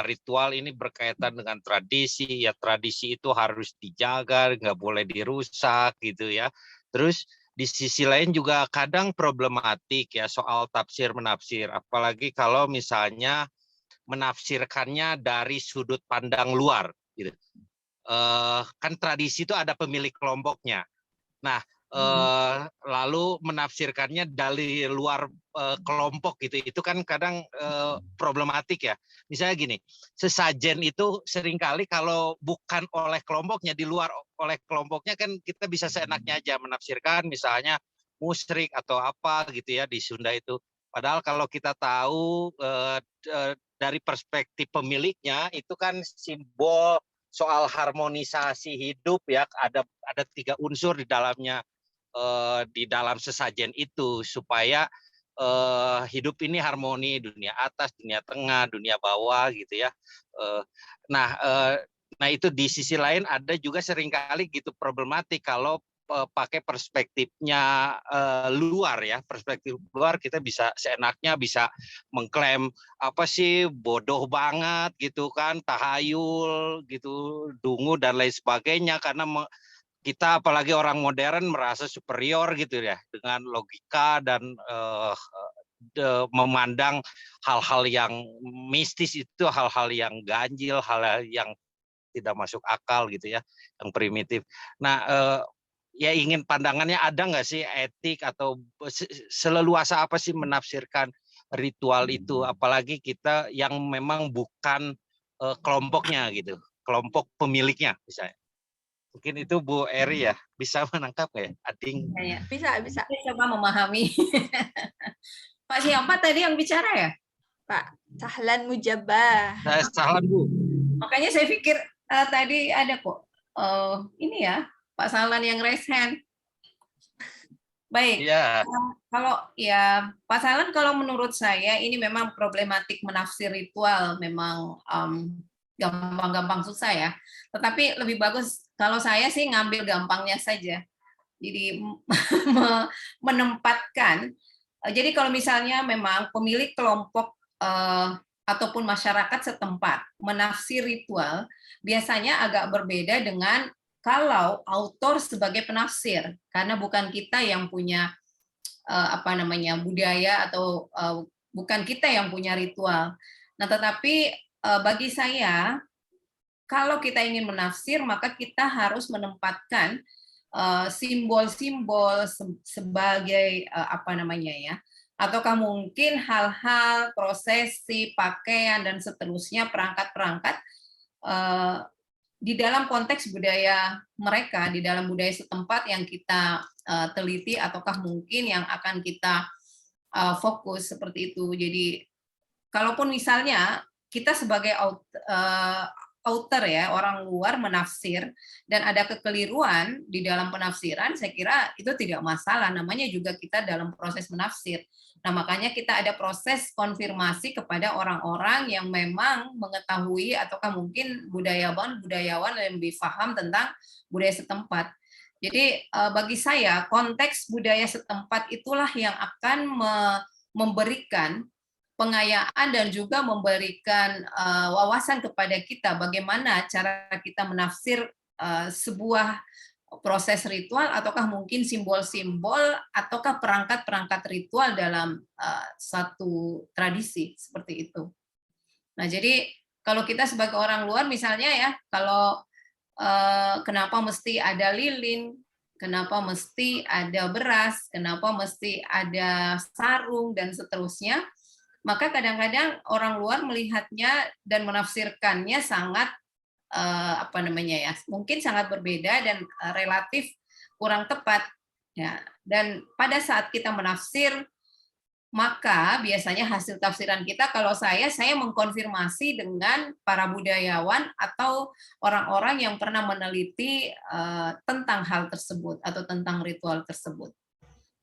ritual ini berkaitan dengan tradisi, ya tradisi itu harus dijaga, nggak boleh dirusak gitu ya. Terus di sisi lain juga kadang problematik ya soal tafsir menafsir, apalagi kalau misalnya menafsirkannya dari sudut pandang luar gitu. Kan tradisi itu ada pemilik kelompoknya. Nah, lalu menafsirkannya dari luar kelompok gitu, itu kan kadang problematik ya. Misalnya gini, sesajen itu seringkali kalau bukan oleh kelompoknya, di luar oleh kelompoknya kan kita bisa seenaknya aja menafsirkan, misalnya musyrik atau apa gitu ya di Sunda itu. Padahal kalau kita tahu dari perspektif pemiliknya itu kan simbol soal harmonisasi hidup ya, ada 3 unsur di dalamnya, di dalam sesajen itu supaya hidup ini harmoni, dunia atas, dunia tengah, dunia bawah gitu ya. Nah itu di sisi lain ada juga seringkali gitu problematik kalau pakai perspektifnya luar ya, perspektif luar kita bisa seenaknya bisa mengklaim apa sih bodoh banget gitu kan, tahayul gitu, dungu dan lain sebagainya, karena kita apalagi orang modern merasa superior gitu ya dengan logika dan memandang hal-hal yang mistis itu hal-hal yang ganjil, hal-hal yang tidak masuk akal gitu ya, yang primitif. Nah, ya ingin pandangannya ada nggak sih etik atau seleluasa apa sih menafsirkan ritual itu, apalagi kita yang memang bukan kelompoknya gitu, kelompok pemiliknya misalnya. Mungkin itu Bu Eri ya bisa menangkap nggak ya? Ading. Bisa. Saya coba memahami. Pak siapa tadi yang bicara ya? Pak Sahlan Mujabah. Saya salah Bu. Makanya saya pikir tadi ada kok. Ini ya Pak Sahlan yang raise hand. Baik. Iya. Kalau ya Pak Sahlan, kalau menurut saya ini memang problematik menafsir ritual memang gampang-gampang susah ya. Tetapi lebih bagus kalau saya sih ngambil gampangnya saja. Jadi menempatkan. Jadi kalau misalnya memang pemilik kelompok ataupun masyarakat setempat menafsir ritual, biasanya agak berbeda dengan kalau autor sebagai penafsir, karena bukan kita yang punya budaya atau bukan kita yang punya ritual. Nah, tetapi bagi saya, kalau kita ingin menafsir, maka kita harus menempatkan simbol-simbol sebagai ataukah mungkin hal-hal, prosesi, pakaian dan seterusnya, perangkat-perangkat di dalam konteks budaya mereka, di dalam budaya setempat yang kita teliti ataukah mungkin yang akan kita fokus seperti itu. Jadi kalaupun misalnya kita sebagai author ya, orang luar menafsir dan ada kekeliruan di dalam penafsiran, saya kira itu tidak masalah, namanya juga kita dalam proses menafsir. Nah, makanya kita ada proses konfirmasi kepada orang-orang yang memang mengetahui ataukah mungkin budayawan yang lebih paham tentang budaya setempat. Jadi bagi saya konteks budaya setempat itulah yang akan memberikan pengayaan dan juga memberikan wawasan kepada kita bagaimana cara kita menafsir sebuah proses ritual ataukah mungkin simbol-simbol ataukah perangkat-perangkat ritual dalam satu tradisi seperti itu. Nah, jadi kalau kita sebagai orang luar misalnya ya, kalau kenapa mesti ada lilin, kenapa mesti ada beras, kenapa mesti ada sarung dan seterusnya, maka kadang-kadang orang luar melihatnya dan menafsirkannya sangat mungkin sangat berbeda dan relatif kurang tepat ya. Dan pada saat kita menafsir, maka biasanya hasil tafsiran kita, kalau saya mengkonfirmasi dengan para budayawan atau orang-orang yang pernah meneliti tentang hal tersebut atau tentang ritual tersebut.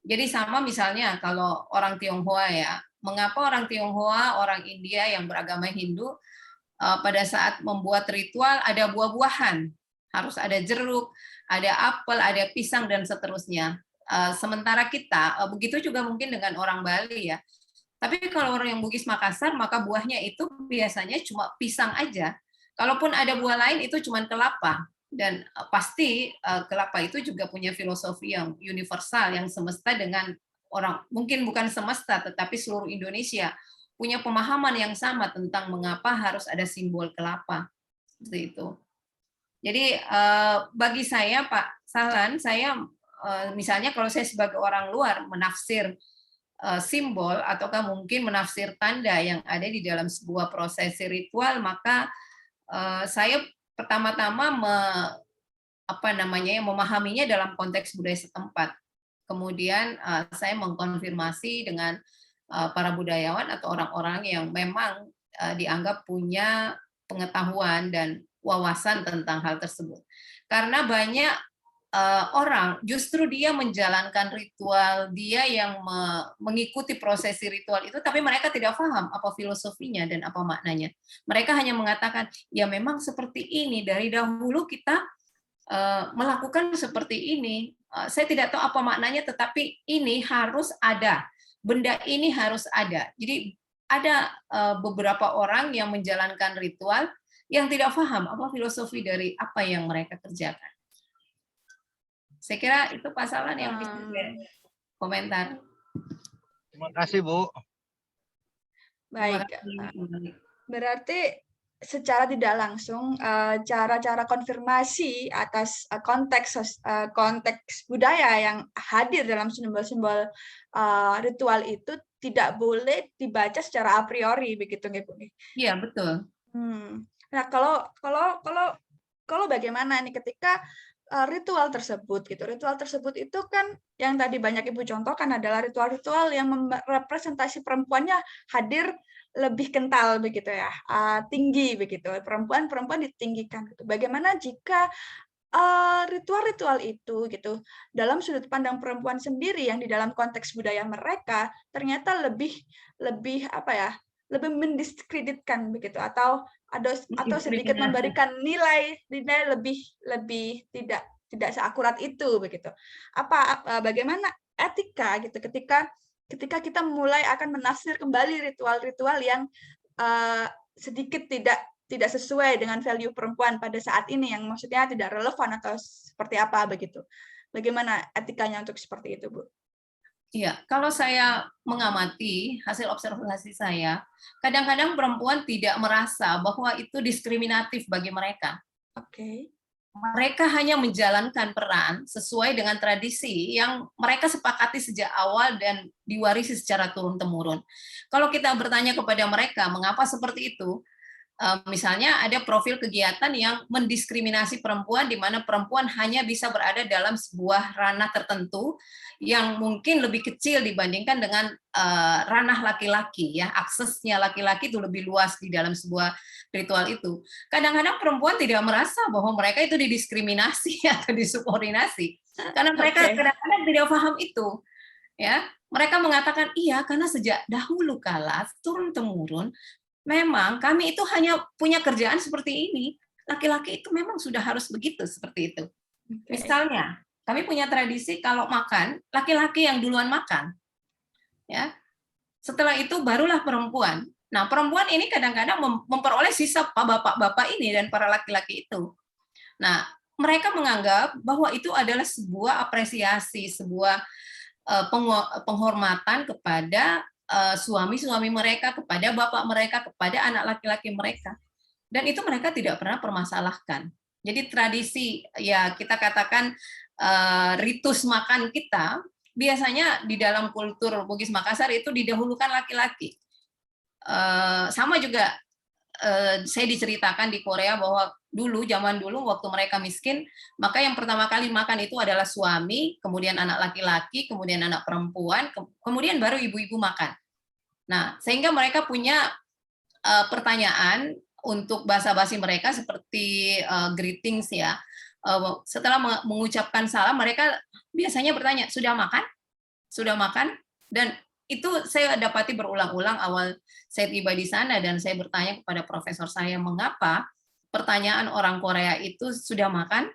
Jadi sama misalnya kalau orang Tionghoa ya, mengapa orang Tionghoa, orang India yang beragama Hindu pada saat membuat ritual ada buah-buahan, harus ada jeruk, ada apel, ada pisang dan seterusnya. Sementara kita begitu juga mungkin dengan orang Bali ya. Tapi kalau orang yang Bugis Makassar maka buahnya itu biasanya cuma pisang aja. Kalaupun ada buah lain itu cuma kelapa. Dan pasti kelapa itu juga punya filosofi yang universal yang semesta dengan orang, mungkin bukan semesta tetapi seluruh Indonesia punya pemahaman yang sama tentang mengapa harus ada simbol kelapa seperti itu. Jadi bagi saya Pak Sahlan, saya misalnya kalau saya sebagai orang luar menafsir simbol ataukah mungkin menafsir tanda yang ada di dalam sebuah prosesi ritual, maka saya pertama-tama memahaminya dalam konteks budaya setempat. Kemudian saya mengkonfirmasi dengan para budayawan atau orang-orang yang memang dianggap punya pengetahuan dan wawasan tentang hal tersebut. Karena banyak orang justru dia menjalankan ritual, dia yang mengikuti prosesi ritual itu, tapi mereka tidak paham apa filosofinya dan apa maknanya. Mereka hanya mengatakan, ya memang seperti ini, dari dahulu kita melakukan seperti ini. Saya tidak tahu apa maknanya, tetapi ini harus ada. Benda ini harus ada. Jadi ada beberapa orang yang menjalankan ritual yang tidak paham apa filosofi dari apa yang mereka kerjakan. Saya kira itu Pak Sahlan yang bisa komentar. Terima kasih Bu. Baik. Berarti secara tidak langsung cara-cara konfirmasi atas konteks budaya yang hadir dalam simbol-simbol ritual itu tidak boleh dibaca secara a priori begitu nggih Bu? Iya, betul. Nah, kalau bagaimana nih ketika ritual tersebut gitu. Ritual tersebut itu kan yang tadi banyak Ibu contohkan adalah ritual-ritual yang representasi perempuannya hadir lebih kental begitu ya, tinggi begitu. Perempuan ditinggikan gitu. Bagaimana jika ritual-ritual itu gitu dalam sudut pandang perempuan sendiri yang di dalam konteks budaya mereka ternyata lebih apa ya, lebih mendiskreditkan begitu atau sedikit memberikan nilai lebih tidak seakurat itu begitu. Bagaimana etika gitu ketika kita mulai akan menafsir kembali ritual-ritual yang sedikit tidak sesuai dengan value perempuan pada saat ini, yang maksudnya tidak relevan atau seperti apa begitu. Bagaimana etikanya untuk seperti itu, Bu? Iya, kalau saya mengamati hasil observasi saya, kadang-kadang perempuan tidak merasa bahwa itu diskriminatif bagi mereka. Oke. Mereka hanya menjalankan peran sesuai dengan tradisi yang mereka sepakati sejak awal dan diwarisi secara turun-temurun. Kalau kita bertanya kepada mereka mengapa seperti itu, misalnya ada profil kegiatan yang mendiskriminasi perempuan di mana perempuan hanya bisa berada dalam sebuah ranah tertentu yang mungkin lebih kecil dibandingkan dengan ranah laki-laki, ya, aksesnya laki-laki itu lebih luas di dalam sebuah ritual itu. Kadang-kadang perempuan tidak merasa bahwa mereka itu didiskriminasi atau disubordinasi karena mereka kadang-kadang tidak paham itu, ya. Mereka mengatakan iya karena sejak dahulu kala turun temurun memang kami itu hanya punya kerjaan seperti ini. Laki-laki itu memang sudah harus begitu, seperti itu. Misalnya, kami punya tradisi kalau makan, laki-laki yang duluan makan. Ya. Setelah itu barulah perempuan. Nah, perempuan ini kadang-kadang memperoleh sisa bapak-bapak ini dan para laki-laki itu. Nah, mereka menganggap bahwa itu adalah sebuah apresiasi, sebuah penghormatan kepada suami-suami mereka, kepada bapak mereka, kepada anak laki-laki mereka. Dan itu mereka tidak pernah permasalahkan. Jadi tradisi, ya kita katakan ritus makan kita, biasanya di dalam kultur Bugis Makassar itu didahulukan laki-laki. Sama juga saya diceritakan di Korea bahwa zaman dulu waktu mereka miskin, maka yang pertama kali makan itu adalah suami, kemudian anak laki-laki, kemudian anak perempuan, kemudian baru ibu-ibu makan. Nah, sehingga mereka punya pertanyaan untuk basa-basi mereka seperti greetings ya. Setelah mengucapkan salam, mereka biasanya bertanya, "Sudah makan? Sudah makan?" Dan itu saya dapati berulang-ulang awal saya tiba di sana dan saya bertanya kepada profesor saya mengapa pertanyaan orang Korea itu sudah makan,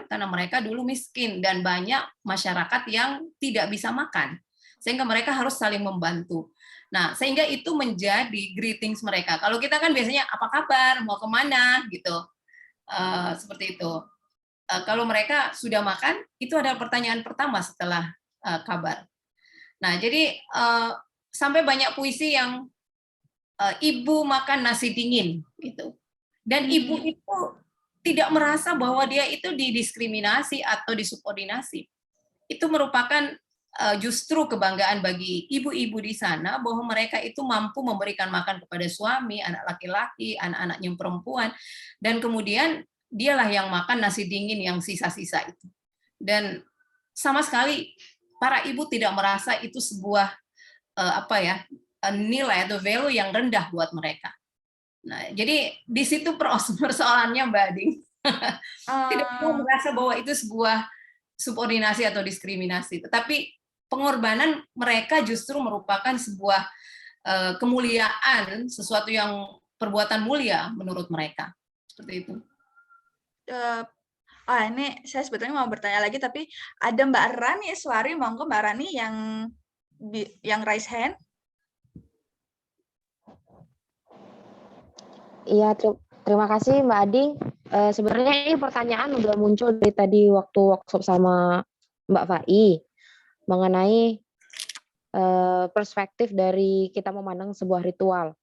karena mereka dulu miskin dan banyak masyarakat yang tidak bisa makan. Sehingga mereka harus saling membantu. Nah, sehingga itu menjadi greetings mereka. Kalau kita kan biasanya apa kabar, mau kemana gitu. Seperti itu. Kalau mereka sudah makan, itu adalah pertanyaan pertama setelah kabar. Nah, jadi sampai banyak puisi yang ibu makan nasi dingin gitu. Dan ibu itu tidak merasa bahwa dia itu didiskriminasi atau disubordinasi. Itu merupakan justru kebanggaan bagi ibu-ibu di sana bahwa mereka itu mampu memberikan makan kepada suami, anak laki-laki, anak-anaknya perempuan, dan kemudian dialah yang makan nasi dingin yang sisa-sisa itu. Dan sama sekali para ibu tidak merasa itu sebuah nilai atau value yang rendah buat mereka. Nah, jadi di situ persoalannya Mbak Ading. Tidak perlu merasa bahwa itu sebuah subordinasi atau diskriminasi, tetapi pengorbanan mereka justru merupakan sebuah kemuliaan, sesuatu yang perbuatan mulia menurut mereka. Seperti itu. Ini saya sebetulnya mau bertanya lagi, tapi ada Mbak Rani Iswari, monggo Mbak Rani yang raise hand. Iya, terima kasih Mbak Ading. Sebenarnya ini pertanyaan udah muncul dari tadi waktu workshop sama Mbak Fai mengenai perspektif dari kita memandang sebuah ritual.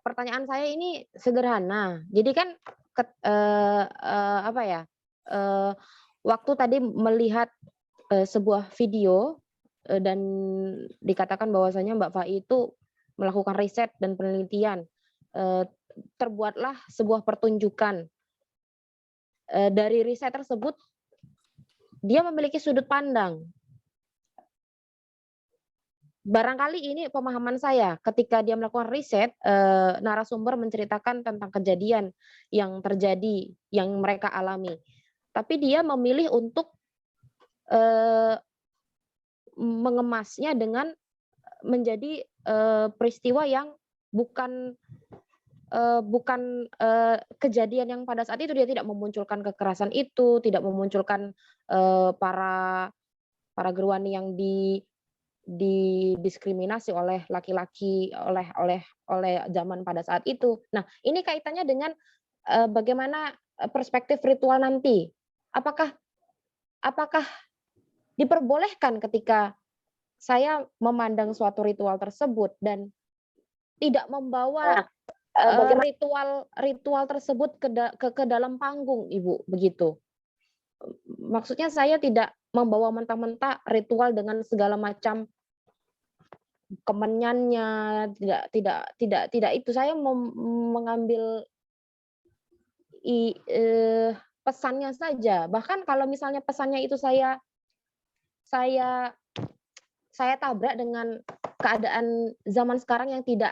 Pertanyaan saya ini sederhana. Jadi kan waktu tadi melihat sebuah video dan dikatakan bahwasanya Mbak Fai itu melakukan riset dan penelitian. Terbuatlah sebuah pertunjukan. Dari riset tersebut, dia memiliki sudut pandang. Barangkali ini pemahaman saya ketika dia melakukan riset, narasumber menceritakan tentang kejadian yang terjadi, yang mereka alami. Tapi dia memilih untuk mengemasnya dengan menjadi peristiwa yang bukan kejadian yang pada saat itu. Dia tidak memunculkan kekerasan itu, tidak memunculkan para gerwani yang didiskriminasi oleh laki-laki oleh zaman pada saat itu. Nah, ini kaitannya dengan bagaimana perspektif ritual nanti. Apakah diperbolehkan ketika saya memandang suatu ritual tersebut dan tidak membawa ritual tersebut ke dalam panggung, Ibu, begitu. Maksudnya saya tidak membawa mentah-mentah ritual dengan segala macam kemenyannya, tidak itu. Saya mengambil pesannya saja. Bahkan kalau misalnya pesannya itu saya tabrak dengan keadaan zaman sekarang yang tidak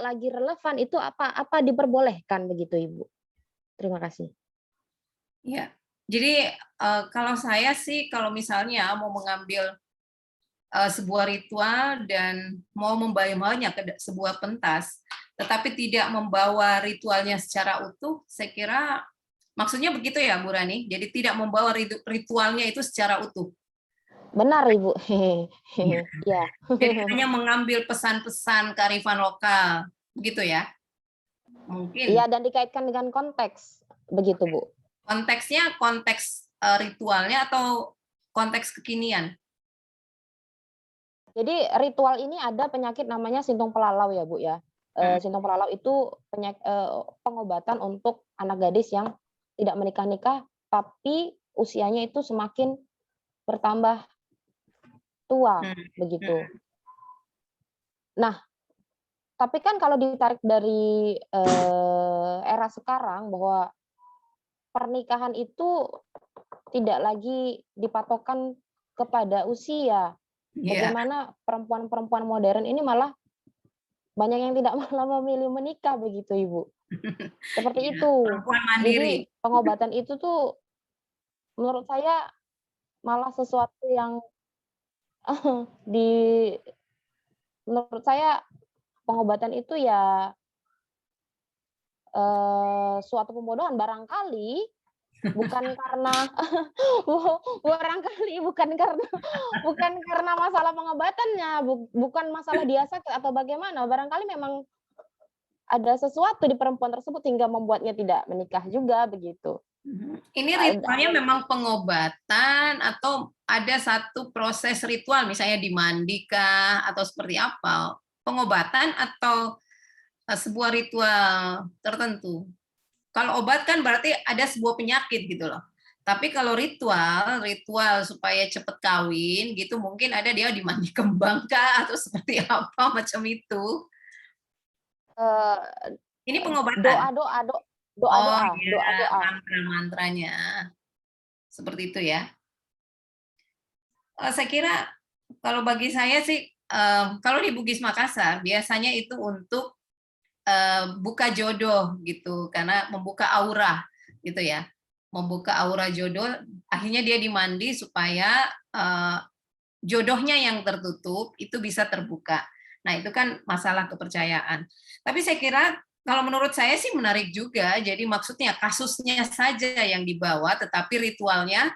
lagi relevan, itu apa diperbolehkan begitu, Ibu? Terima kasih. Ya, jadi kalau saya sih, kalau misalnya mau mengambil sebuah ritual dan mau membawanya ke sebuah pentas, tetapi tidak membawa ritualnya secara utuh, saya kira maksudnya begitu ya, Bu Rani? Jadi tidak membawa ritualnya itu secara utuh. Benar, Ibu. Ya. Jadi hanya mengambil pesan-pesan kearifan lokal, begitu ya? Mungkin. Iya, dan dikaitkan dengan konteks, begitu, Bu. Konteksnya konteks ritualnya atau konteks kekinian? Jadi ritual ini ada penyakit namanya sintung pelalau ya, Bu ya. Sintung pelalau itu pengobatan untuk anak gadis yang tidak menikah-nikah, tapi usianya itu semakin bertambah tua, begitu. Nah, tapi kan kalau ditarik dari era sekarang bahwa pernikahan itu tidak lagi dipatokan kepada usia. Bagaimana perempuan-perempuan modern ini malah banyak yang tidak malah memilih menikah, begitu, Ibu. Seperti itu. Perempuan mandiri. Jadi pengobatan itu tuh menurut saya malah sesuatu yang menurut saya pengobatan itu ya suatu pembodohan barangkali, bukan karena bukan karena masalah pengobatannya, bukan masalah dia sakit atau bagaimana, barangkali memang ada sesuatu di perempuan tersebut hingga membuatnya tidak menikah juga, begitu. Ini ritualnya memang pengobatan atau ada satu proses ritual, misalnya dimandikah atau seperti apa? Pengobatan atau sebuah ritual tertentu? Kalau obat kan berarti ada sebuah penyakit gitu loh. Tapi kalau ritual supaya cepat kawin gitu, mungkin ada dia dimandi kembang kah atau seperti apa macam itu. Ini pengobatan. Doa-doa. Mantra-mantranya. Seperti itu ya. Saya kira kalau bagi saya sih, kalau di Bugis Makassar biasanya itu untuk buka jodoh gitu, karena membuka aura gitu ya, membuka aura jodoh, akhirnya dia dimandi supaya jodohnya yang tertutup itu bisa terbuka. Nah itu kan masalah kepercayaan. Tapi saya kira kalau menurut saya sih menarik juga, jadi maksudnya kasusnya saja yang dibawa, tetapi ritualnya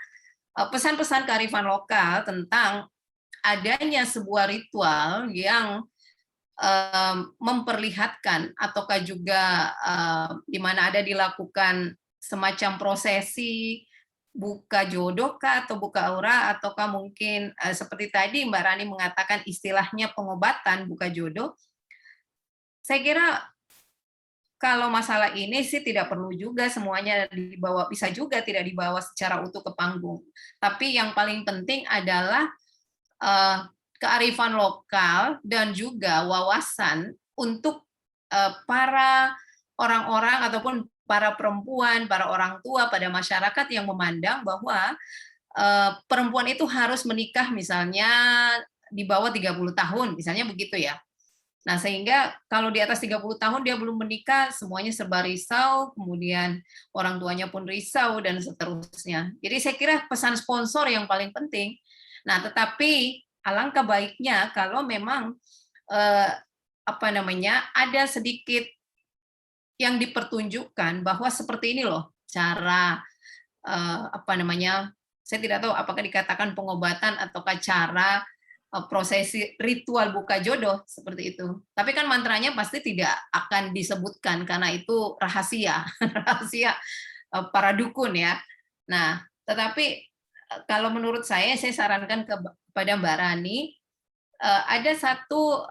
pesan-pesan kearifan lokal tentang adanya sebuah ritual yang memperlihatkan ataukah juga di mana ada dilakukan semacam prosesi buka jodoh kah atau buka aura, ataukah mungkin seperti tadi Mbak Rani mengatakan istilahnya pengobatan buka jodoh. Saya kira kalau masalah ini sih tidak perlu juga semuanya dibawa, bisa juga tidak dibawa secara utuh ke panggung. Tapi yang paling penting adalah kearifan lokal dan juga wawasan untuk para orang-orang ataupun para perempuan, para orang tua pada masyarakat yang memandang bahwa perempuan itu harus menikah misalnya di bawah 30 tahun, misalnya begitu ya. Nah, sehingga kalau di atas 30 tahun dia belum menikah, semuanya serba risau, kemudian orang tuanya pun risau, dan seterusnya. Jadi saya kira pesan sponsor yang paling penting. Nah, tetapi alangkah baiknya kalau memang ada sedikit yang dipertunjukkan bahwa seperti ini loh cara saya tidak tahu apakah dikatakan pengobatan ataukah cara prosesi ritual buka jodoh seperti itu. Tapi kan mantranya pasti tidak akan disebutkan karena itu rahasia, rahasia para dukun ya. Nah, tetapi kalau menurut saya sarankan kepada Mbak Rani, ada satu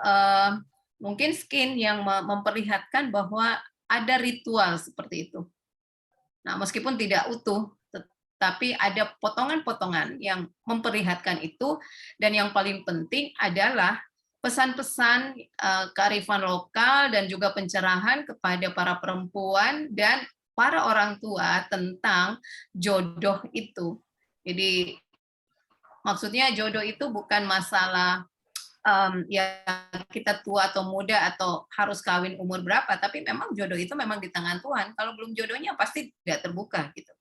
mungkin skin yang memperlihatkan bahwa ada ritual seperti itu. Nah, meskipun tidak utuh, tapi ada potongan-potongan yang memperlihatkan itu, dan yang paling penting adalah pesan-pesan kearifan lokal dan juga pencerahan kepada para perempuan dan para orang tua tentang jodoh itu. Jadi maksudnya jodoh itu bukan masalah ya kita tua atau muda atau harus kawin umur berapa, tapi memang jodoh itu memang di tangan Tuhan. Kalau belum jodohnya pasti tidak terbuka gitu.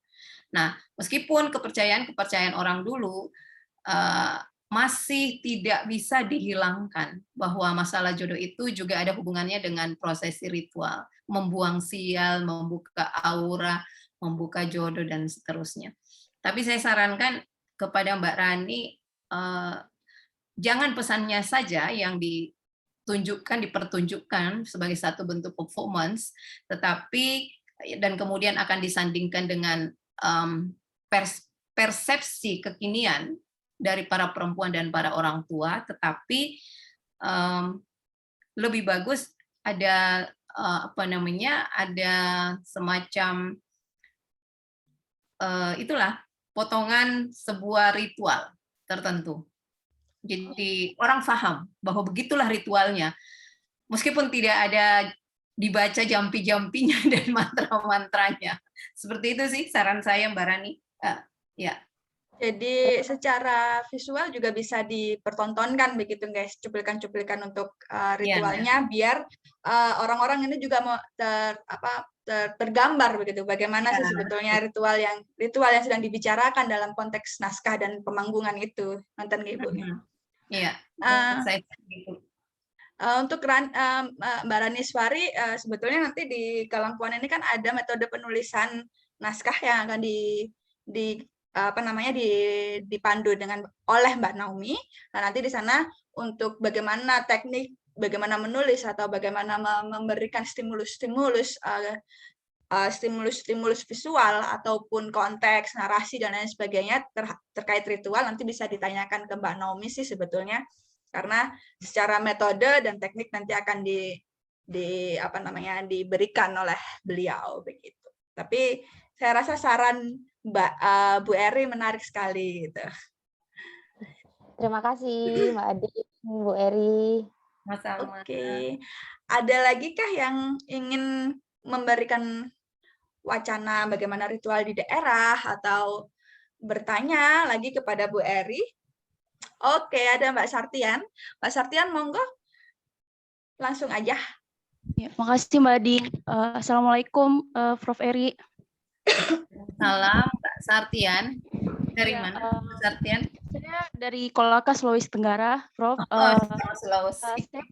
Nah, meskipun kepercayaan orang dulu masih tidak bisa dihilangkan bahwa masalah jodoh itu juga ada hubungannya dengan prosesi ritual, membuang sial, membuka aura, membuka jodoh, dan seterusnya. Tapi saya sarankan kepada Mbak Rani, jangan pesannya saja yang dipertunjukkan sebagai satu bentuk performance, tetapi dan kemudian akan disandingkan dengan persepsi kekinian dari para perempuan dan para orang tua, tetapi lebih bagus ada ada semacam itulah potongan sebuah ritual tertentu. Jadi orang paham bahwa begitulah ritualnya, meskipun tidak ada dibaca jampi-jampinya dan mantra-mantranya. Seperti itu sih saran saya, Mbak Rani. Ya. Jadi secara visual juga bisa dipertontonkan begitu guys, cuplikan-cuplikan untuk ritualnya, biar orang-orang ini juga mau tergambar begitu bagaimana sih sebetulnya ritual yang sedang dibicarakan dalam konteks naskah dan pemanggungan itu, nonton Ibu. Iya. Saya gitu. Untuk Mbak Raniswari, sebetulnya nanti di Kalangkuan ini kan ada metode penulisan naskah yang akan dipandu oleh Mbak Naomi. Nah, nanti di sana untuk bagaimana teknik, bagaimana menulis atau bagaimana memberikan stimulus visual ataupun konteks, narasi dan lain sebagainya terkait ritual nanti bisa ditanyakan ke Mbak Naomi sih sebetulnya. Karena secara metode dan teknik nanti akan diberikan oleh beliau begitu. Tapi saya rasa saran Bu Eri menarik sekali gitu. Terima kasih Mbak Adi, Bu Eri. Oke. Ada lagi kah yang ingin memberikan wacana bagaimana ritual di daerah atau bertanya lagi kepada Bu Eri? Oke, ada Mbak Sartian. Mbak Sartian, monggo. Langsung aja. Ya, makasih Mbak Adi. Assalamualaikum, Prof. Eri. Salam, Mbak Sartian. Dari mana, Mbak Sartian? Saya dari Kolaka, Sulawesi Tenggara, Prof. Sulawesi. Saya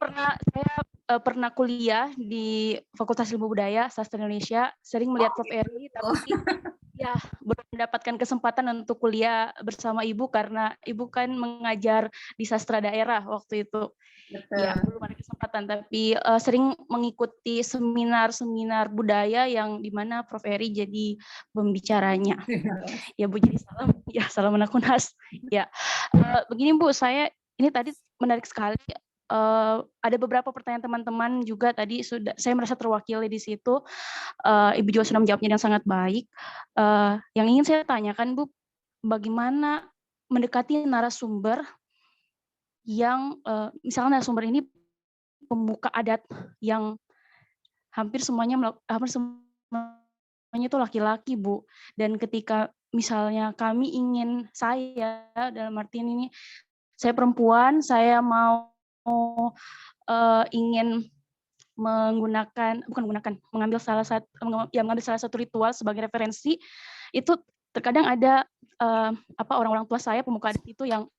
pernah kuliah di Fakultas Ilmu Budaya Sastra Indonesia. Sering melihat Prof. Eri, tapi ya belum mendapatkan kesempatan untuk kuliah bersama Ibu karena Ibu kan mengajar di sastra daerah waktu itu. Betul. Ya belum ada kesempatan, tapi sering mengikuti seminar-seminar budaya yang dimana Prof. Eri jadi pembicaranya. Ya Bu, jadi salam menakunas. Ya begini Bu, saya ini tadi menarik sekali. Ada beberapa pertanyaan teman-teman juga tadi sudah saya merasa terwakili di situ. Ibu juga sudah menjawabnya dengan sangat baik. Yang ingin saya tanyakan Bu, bagaimana mendekati narasumber yang misalnya narasumber ini pemuka adat yang hampir semuanya itu laki-laki, Bu. Dan ketika misalnya kami ingin, saya dalam artian ini, saya perempuan, saya mau ingin mengambil salah satu ritual sebagai referensi, itu terkadang ada orang-orang tua saya pemuka adat itu yang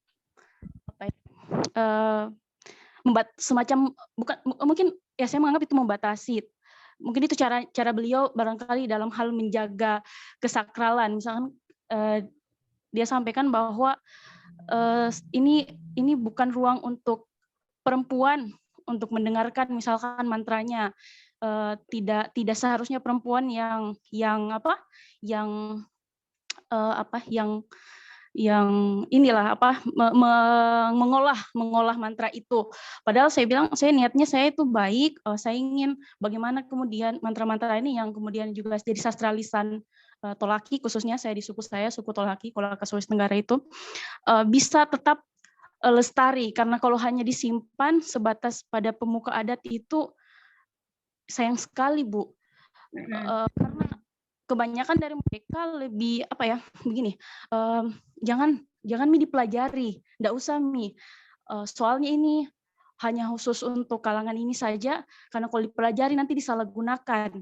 semacam, bukan mungkin ya, saya menganggap itu membatasi. Mungkin itu cara beliau barangkali dalam hal menjaga kesakralan. Misalkan dia sampaikan bahwa ini bukan ruang untuk perempuan untuk mendengarkan misalkan mantranya. Tidak seharusnya perempuan yang inilah mengolah mantra itu. Padahal saya bilang, niatnya saya itu baik, saya ingin bagaimana kemudian mantra-mantra ini yang kemudian juga jadi sastra lisan Tolaki, khususnya saya di suku Tolaki, Kolaka Sulawesi Tenggara itu bisa tetap lestari, karena kalau hanya disimpan sebatas pada pemuka adat itu sayang sekali, Bu. Karena kebanyakan dari mereka lebih begini, jangan dipelajari, enggak usah soalnya ini hanya khusus untuk kalangan ini saja, karena kalau dipelajari nanti disalahgunakan,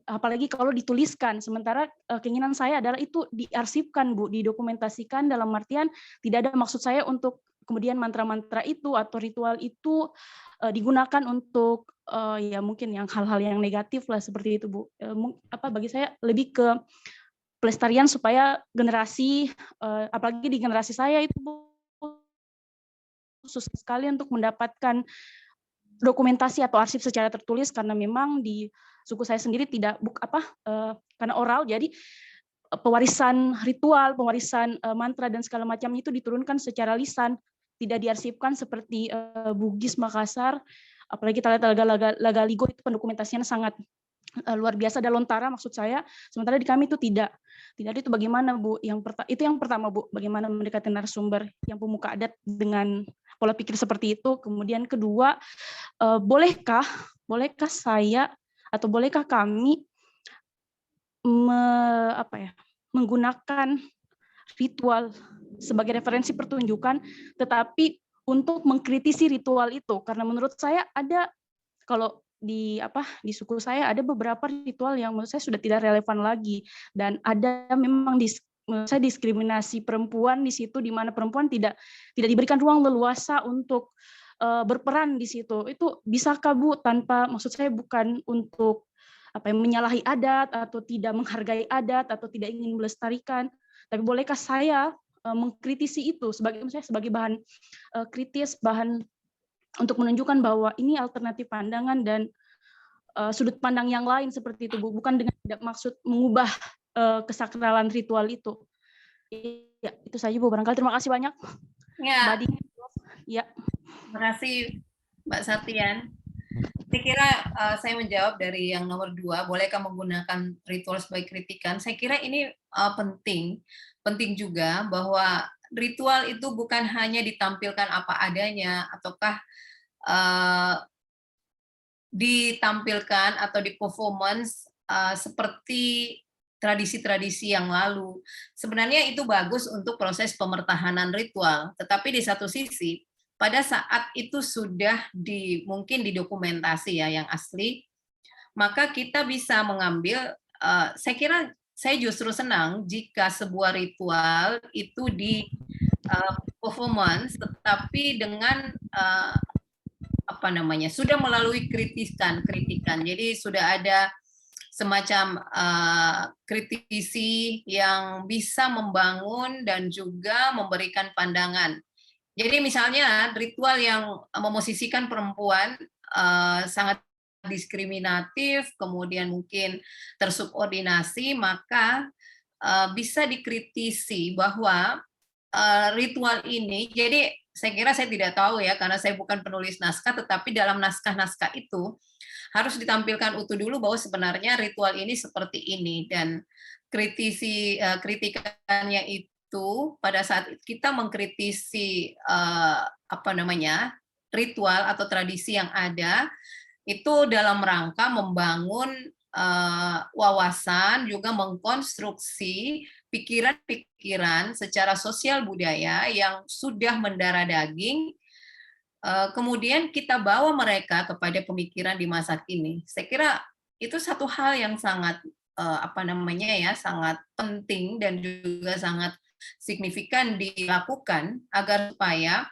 apalagi kalau dituliskan. Sementara keinginan saya adalah itu diarsipkan, Bu, didokumentasikan, dalam artian tidak ada maksud saya untuk kemudian mantra-mantra itu atau ritual itu digunakan untuk ya mungkin yang hal-hal yang negatif lah, seperti itu, Bu. Bagi saya lebih ke pelestarian supaya generasi, apalagi di generasi saya itu, Bu, susah sekali untuk mendapatkan dokumentasi atau arsip secara tertulis, karena memang di suku saya sendiri tidak karena oral, jadi pewarisan ritual, pewarisan mantra dan segala macam itu diturunkan secara lisan, tidak diarsipkan seperti Bugis Makassar, apalagi kita lihat Lagaligo itu pendokumentasinya sangat luar biasa dan lontara, maksud saya. Sementara di kami itu tidak. Itu bagaimana, Bu? Itu yang pertama, Bu, bagaimana mendekati narasumber yang pemuka adat dengan pola pikir seperti itu. Kemudian kedua, bolehkah saya atau bolehkah kami menggunakan ritual sebagai referensi pertunjukan, tetapi untuk mengkritisi ritual itu, karena menurut saya ada, kalau di suku saya ada beberapa ritual yang menurut saya sudah tidak relevan lagi, dan ada memang menurut saya diskriminasi perempuan di situ, di mana perempuan tidak diberikan ruang leluasa untuk berperan di situ. Itu bisakah, Bu, tanpa, maksud saya bukan untuk menyalahi adat atau tidak menghargai adat atau tidak ingin melestarikan, tapi bolehkah saya mengkritisi itu sebagai bahan kritis, bahan untuk menunjukkan bahwa ini alternatif pandangan dan sudut pandang yang lain, seperti itu, Bu, bukan dengan tidak maksud mengubah kesakralan ritual itu. Ya, itu saja, Bu, barangkali. Terima kasih banyak. Ya. Mbak Adi. Ya. Terima kasih, Mbak Satrian. Saya kira saya menjawab dari yang nomor 2, bolehkah menggunakan ritual sebagai kritikan. Saya kira ini penting juga, bahwa ritual itu bukan hanya ditampilkan apa adanya, ataukah ditampilkan atau di performance seperti tradisi-tradisi yang lalu. Sebenarnya itu bagus untuk proses pemertahanan ritual, tetapi di satu sisi, pada saat itu sudah mungkin didokumentasi ya yang asli, maka kita bisa mengambil, saya kira saya justru senang jika sebuah ritual itu di performance, tetapi dengan sudah melalui kritikan. Jadi sudah ada semacam kritisi yang bisa membangun dan juga memberikan pandangan. Jadi misalnya ritual yang memosisikan perempuan sangat diskriminatif, kemudian mungkin tersubordinasi, maka bisa dikritisi bahwa ritual ini, jadi saya kira saya tidak tahu ya, karena saya bukan penulis naskah, tetapi dalam naskah-naskah itu harus ditampilkan utuh dulu bahwa sebenarnya ritual ini seperti ini, dan kritikannya itu pada saat kita mengkritisi ritual atau tradisi yang ada itu dalam rangka membangun wawasan, juga mengkonstruksi pikiran-pikiran secara sosial budaya yang sudah mendarah daging, kemudian kita bawa mereka kepada pemikiran di masa kini. Saya kira itu satu hal yang sangat sangat penting dan juga sangat signifikan dilakukan agar supaya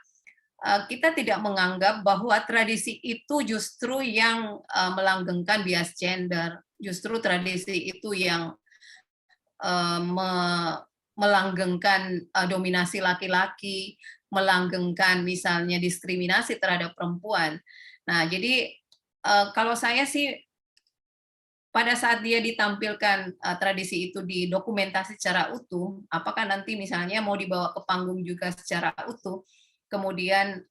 kita tidak menganggap bahwa tradisi itu justru yang melanggengkan bias gender, justru tradisi itu yang melanggengkan dominasi laki-laki, melanggengkan misalnya diskriminasi terhadap perempuan. Nah, jadi kalau saya sih pada saat dia ditampilkan tradisi itu didokumentasi secara utuh, apakah nanti misalnya mau dibawa ke panggung juga secara utuh, kemudian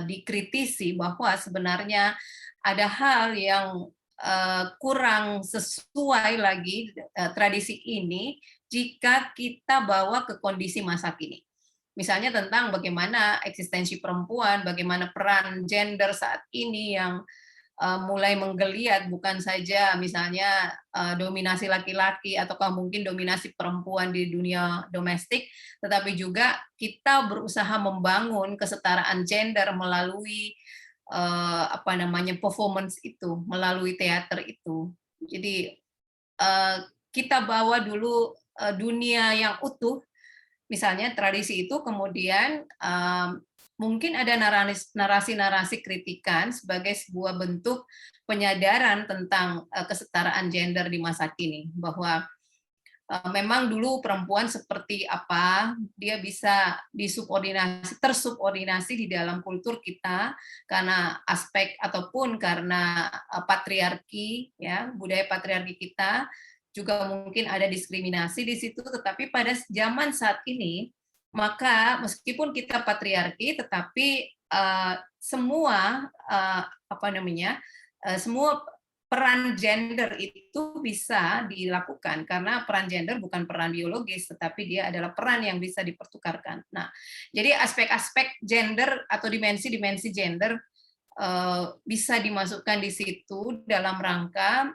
dikritisi bahwa sebenarnya ada hal yang kurang sesuai lagi tradisi ini jika kita bawa ke kondisi masa kini. Misalnya tentang bagaimana eksistensi perempuan, bagaimana peran gender saat ini yang mulai menggeliat, bukan saja misalnya dominasi laki-laki ataukah mungkin dominasi perempuan di dunia domestik, tetapi juga kita berusaha membangun kesetaraan gender melalui performance itu, melalui teater itu. Jadi kita bawa dulu dunia yang utuh, misalnya tradisi itu, kemudian mungkin ada narasi-narasi kritikan sebagai sebuah bentuk penyadaran tentang kesetaraan gender di masa kini, bahwa memang dulu perempuan seperti apa, dia bisa tersubordinasi di dalam kultur kita karena aspek ataupun karena patriarki, ya, budaya patriarki kita, juga mungkin ada diskriminasi di situ, tetapi pada zaman saat ini, maka meskipun kita patriarki, tetapi semua semua peran gender itu bisa dilakukan, karena peran gender bukan peran biologis, tetapi dia adalah peran yang bisa dipertukarkan. Nah, jadi aspek-aspek gender atau dimensi-dimensi gender bisa dimasukkan di situ dalam rangka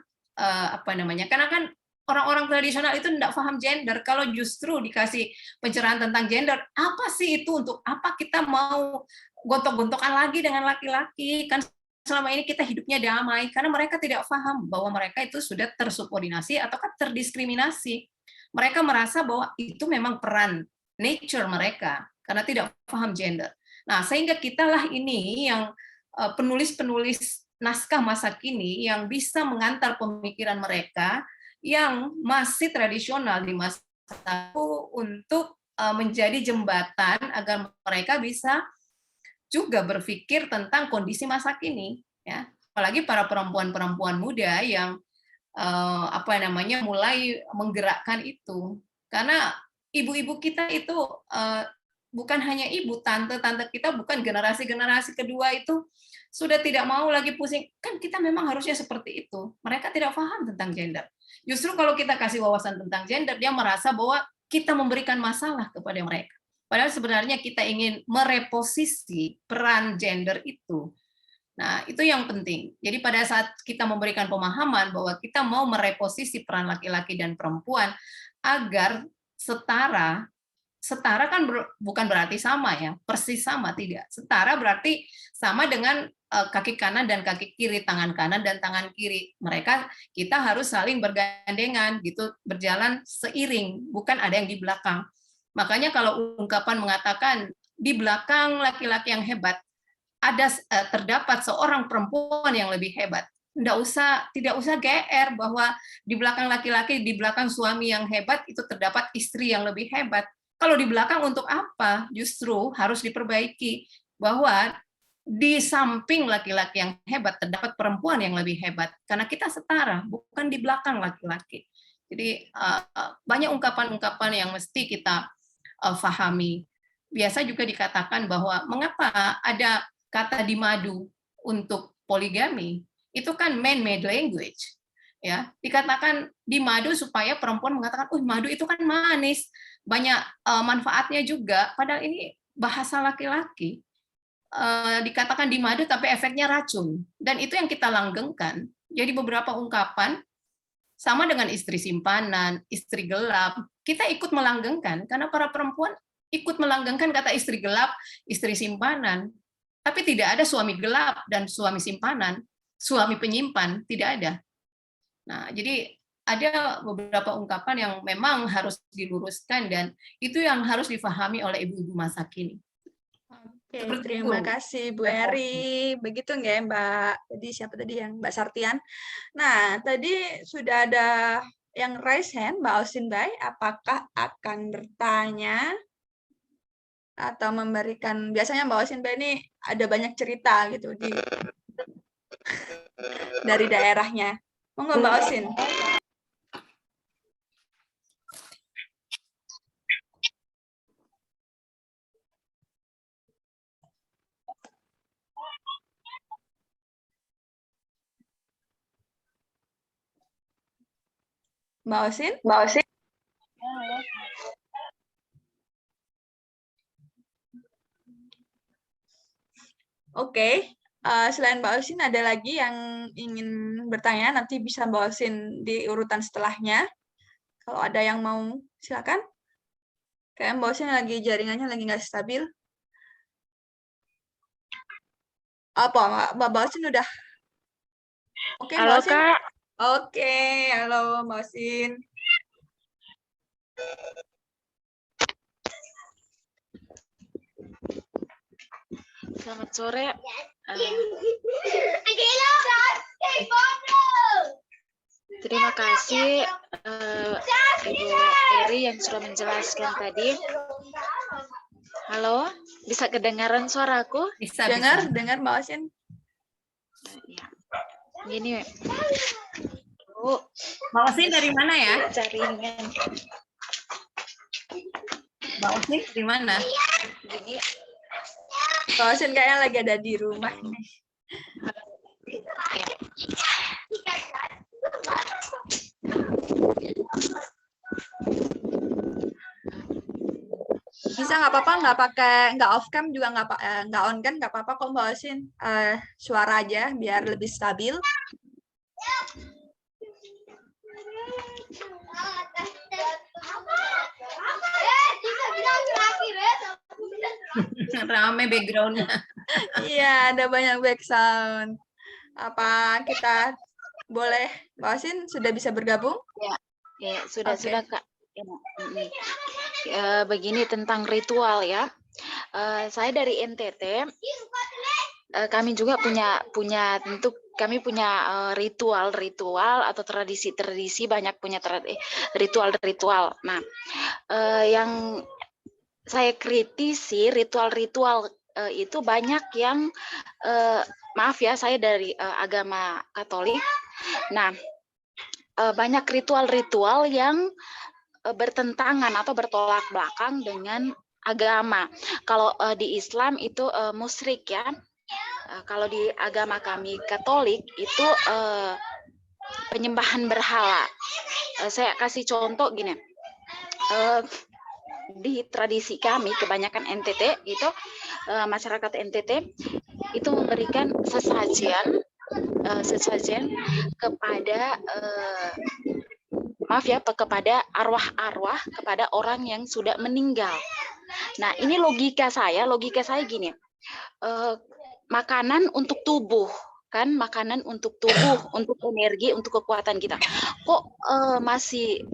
karena kan orang-orang tradisional itu tidak paham gender. Kalau justru dikasih pencerahan tentang gender, apa sih itu, untuk apa kita mau gontok-gontokan lagi dengan laki-laki? Kan selama ini kita hidupnya damai, karena mereka tidak paham bahwa mereka itu sudah tersubordinasi atau terdiskriminasi. Mereka merasa bahwa itu memang peran nature mereka, karena tidak paham gender. Nah, sehingga kitalah ini yang penulis-penulis naskah masa kini yang bisa mengantar pemikiran mereka yang masih tradisional di masa itu untuk menjadi jembatan agar mereka bisa juga berpikir tentang kondisi masa kini, ya. Apalagi para perempuan-perempuan muda yang mulai menggerakkan itu, karena ibu-ibu kita itu bukan hanya ibu, tante-tante kita, bukan generasi kedua itu sudah tidak mau lagi pusing, kan kita memang harusnya seperti itu. Mereka tidak paham tentang gender. Justru kalau kita kasih wawasan tentang gender, dia merasa bahwa kita memberikan masalah kepada mereka. Padahal sebenarnya kita ingin mereposisi peran gender itu. Nah, itu yang penting. Jadi pada saat kita memberikan pemahaman bahwa kita mau mereposisi peran laki-laki dan perempuan agar setara kan bukan berarti sama, ya, persis sama, tidak. Setara berarti sama dengan kaki kanan dan kaki kiri, tangan kanan dan tangan kiri. Kita harus saling bergandengan, gitu, berjalan seiring, bukan ada yang di belakang. Makanya kalau ungkapan mengatakan di belakang laki-laki yang hebat terdapat seorang perempuan yang lebih hebat, tidak usah GR bahwa di belakang laki-laki, di belakang suami yang hebat itu terdapat istri yang lebih hebat. Kalau di belakang untuk apa? Justru harus diperbaiki bahwa di samping laki-laki yang hebat terdapat perempuan yang lebih hebat, karena kita setara, bukan di belakang laki-laki. Jadi banyak ungkapan-ungkapan yang mesti kita pahami. Biasa juga dikatakan bahwa mengapa ada kata di madu untuk poligami, itu kan man-made language. Ya, dikatakan di madu supaya perempuan mengatakan, madu itu kan manis, banyak manfaatnya juga, padahal ini bahasa laki-laki. dikatakan di madu tapi efeknya racun, dan itu yang kita langgengkan. Jadi beberapa ungkapan sama dengan istri simpanan, istri gelap, kita ikut melanggengkan karena para perempuan ikut melanggengkan kata istri gelap, istri simpanan, tapi tidak ada suami gelap dan suami simpanan, suami penyimpan, tidak ada. Nah, jadi ada beberapa ungkapan yang memang harus diluruskan dan itu yang harus difahami oleh ibu-ibu masa kini. Oke, terima kasih Bu Eri. Begitu nggak ya Mbak? Tadi siapa tadi yang Mbak Sartian? Nah, tadi sudah ada yang raise hand, Mbak Ausin Bay. Apakah akan bertanya atau memberikan? Biasanya Mbak Ausin Bay ini ada banyak cerita gitu dari daerahnya. Monggo Mbak Ausin. Mbak Ausin? Oke, selain Mbak Ausin ada lagi yang ingin bertanya, nanti bisa Mbak Ausin di urutan setelahnya. Kalau ada yang mau, silakan. Kayak Mbak Ausin lagi jaringannya lagi nggak stabil. Apa Mbak Ausin udah? Oke, Mbak Halo Ausin. Kak, Oke, halo Mbak Ausin. selamat sore. Terima kasih Ibu Eri yang sudah menjelaskan tadi. Halo, bisa kedengaran suaraku? Bisa, Dengar Mbak Ausin. Ya. Gini, Bu, Mbak Ausin dari mana ya? jaringan. Mbak Ausin dari mana? Gini, Mbak Ausin kayaknya lagi ada di rumah nih. Bisa nggak apa-apa, nggak off cam juga nggak on kan nggak apa-apa kok Mbak Ausin. Suara aja biar lebih stabil. Rame background-nya. Iya, ada banyak background. Apa kita boleh, Mbak Ausin sudah bisa bergabung? ya sudah Oke. Kak. Begini tentang ritual ya. Saya dari NTT. Kami juga punya tentu kami punya ritual atau tradisi banyak punya ritual. Nah, yang saya kritisi ritual itu banyak yang maaf ya, saya dari agama Katolik. Nah, banyak ritual yang bertentangan atau bertolak belakang dengan agama. Kalau di Islam itu musyrik ya. Kalau di agama kami Katolik itu penyembahan berhala. Saya kasih contoh gini. Di tradisi kami kebanyakan NTT itu masyarakat NTT itu memberikan sesajen kepada kepada arwah-arwah, kepada orang yang sudah meninggal. Nah, ini logika saya gini. Makanan untuk tubuh, kan, makanan untuk tubuh, untuk energi, untuk kekuatan kita. Kok masih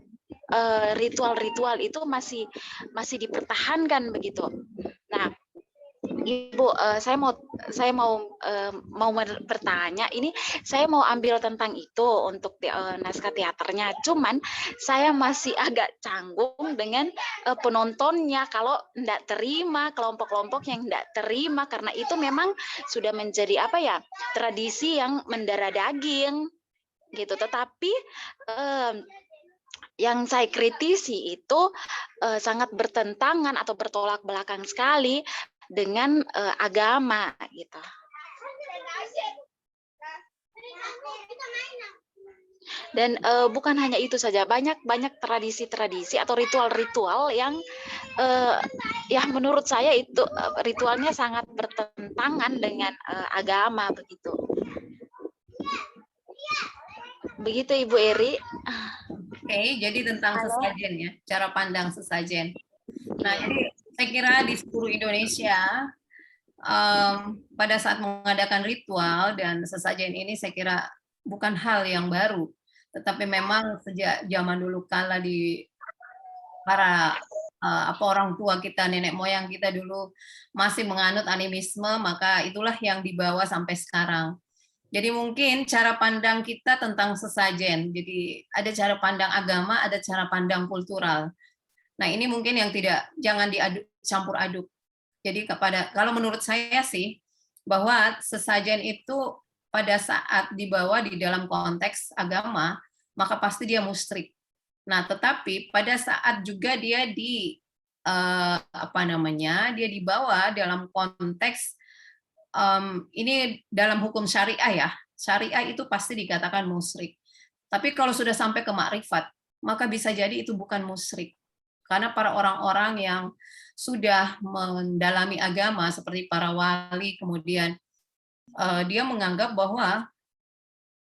ritual-ritual itu masih dipertahankan begitu. Nah, Ibu, saya mau bertanya. Ini saya mau ambil tentang itu untuk naskah teaternya. Cuman saya masih agak canggung dengan penontonnya. Kalau tidak terima, kelompok-kelompok yang tidak terima, karena itu memang sudah menjadi tradisi yang mendarah daging, gitu. Tetapi yang saya kritisi itu sangat bertentangan atau bertolak belakang sekali dengan agama gitu. Dan bukan hanya itu saja, banyak tradisi-tradisi atau ritual-ritual yang ya menurut saya itu ritualnya sangat bertentangan dengan agama begitu. Begitu Ibu Eri. Oke, jadi tentang Halo. sesajen ya, cara pandang sesajen. Nah, Iya. jadi saya kira di seluruh Indonesia pada saat mengadakan ritual dan sesajen ini saya kira bukan hal yang baru, tetapi memang sejak zaman dulu kala di para orang tua kita, nenek moyang kita dulu masih menganut animisme, maka itulah yang dibawa sampai sekarang. Jadi mungkin cara pandang kita tentang sesajen. Jadi ada cara pandang agama, ada cara pandang kultural. Nah, ini mungkin yang jangan campur aduk. Jadi kalau menurut saya sih bahwa sesajen itu pada saat dibawa di dalam konteks agama, maka pasti dia musyrik. Nah, tetapi pada saat juga dia dia dibawa dalam konteks ini dalam hukum syariah ya. Syariah itu pasti dikatakan musyrik. Tapi kalau sudah sampai ke makrifat, maka bisa jadi itu bukan musyrik. Karena para orang-orang yang sudah mendalami agama seperti para wali, kemudian dia menganggap bahwa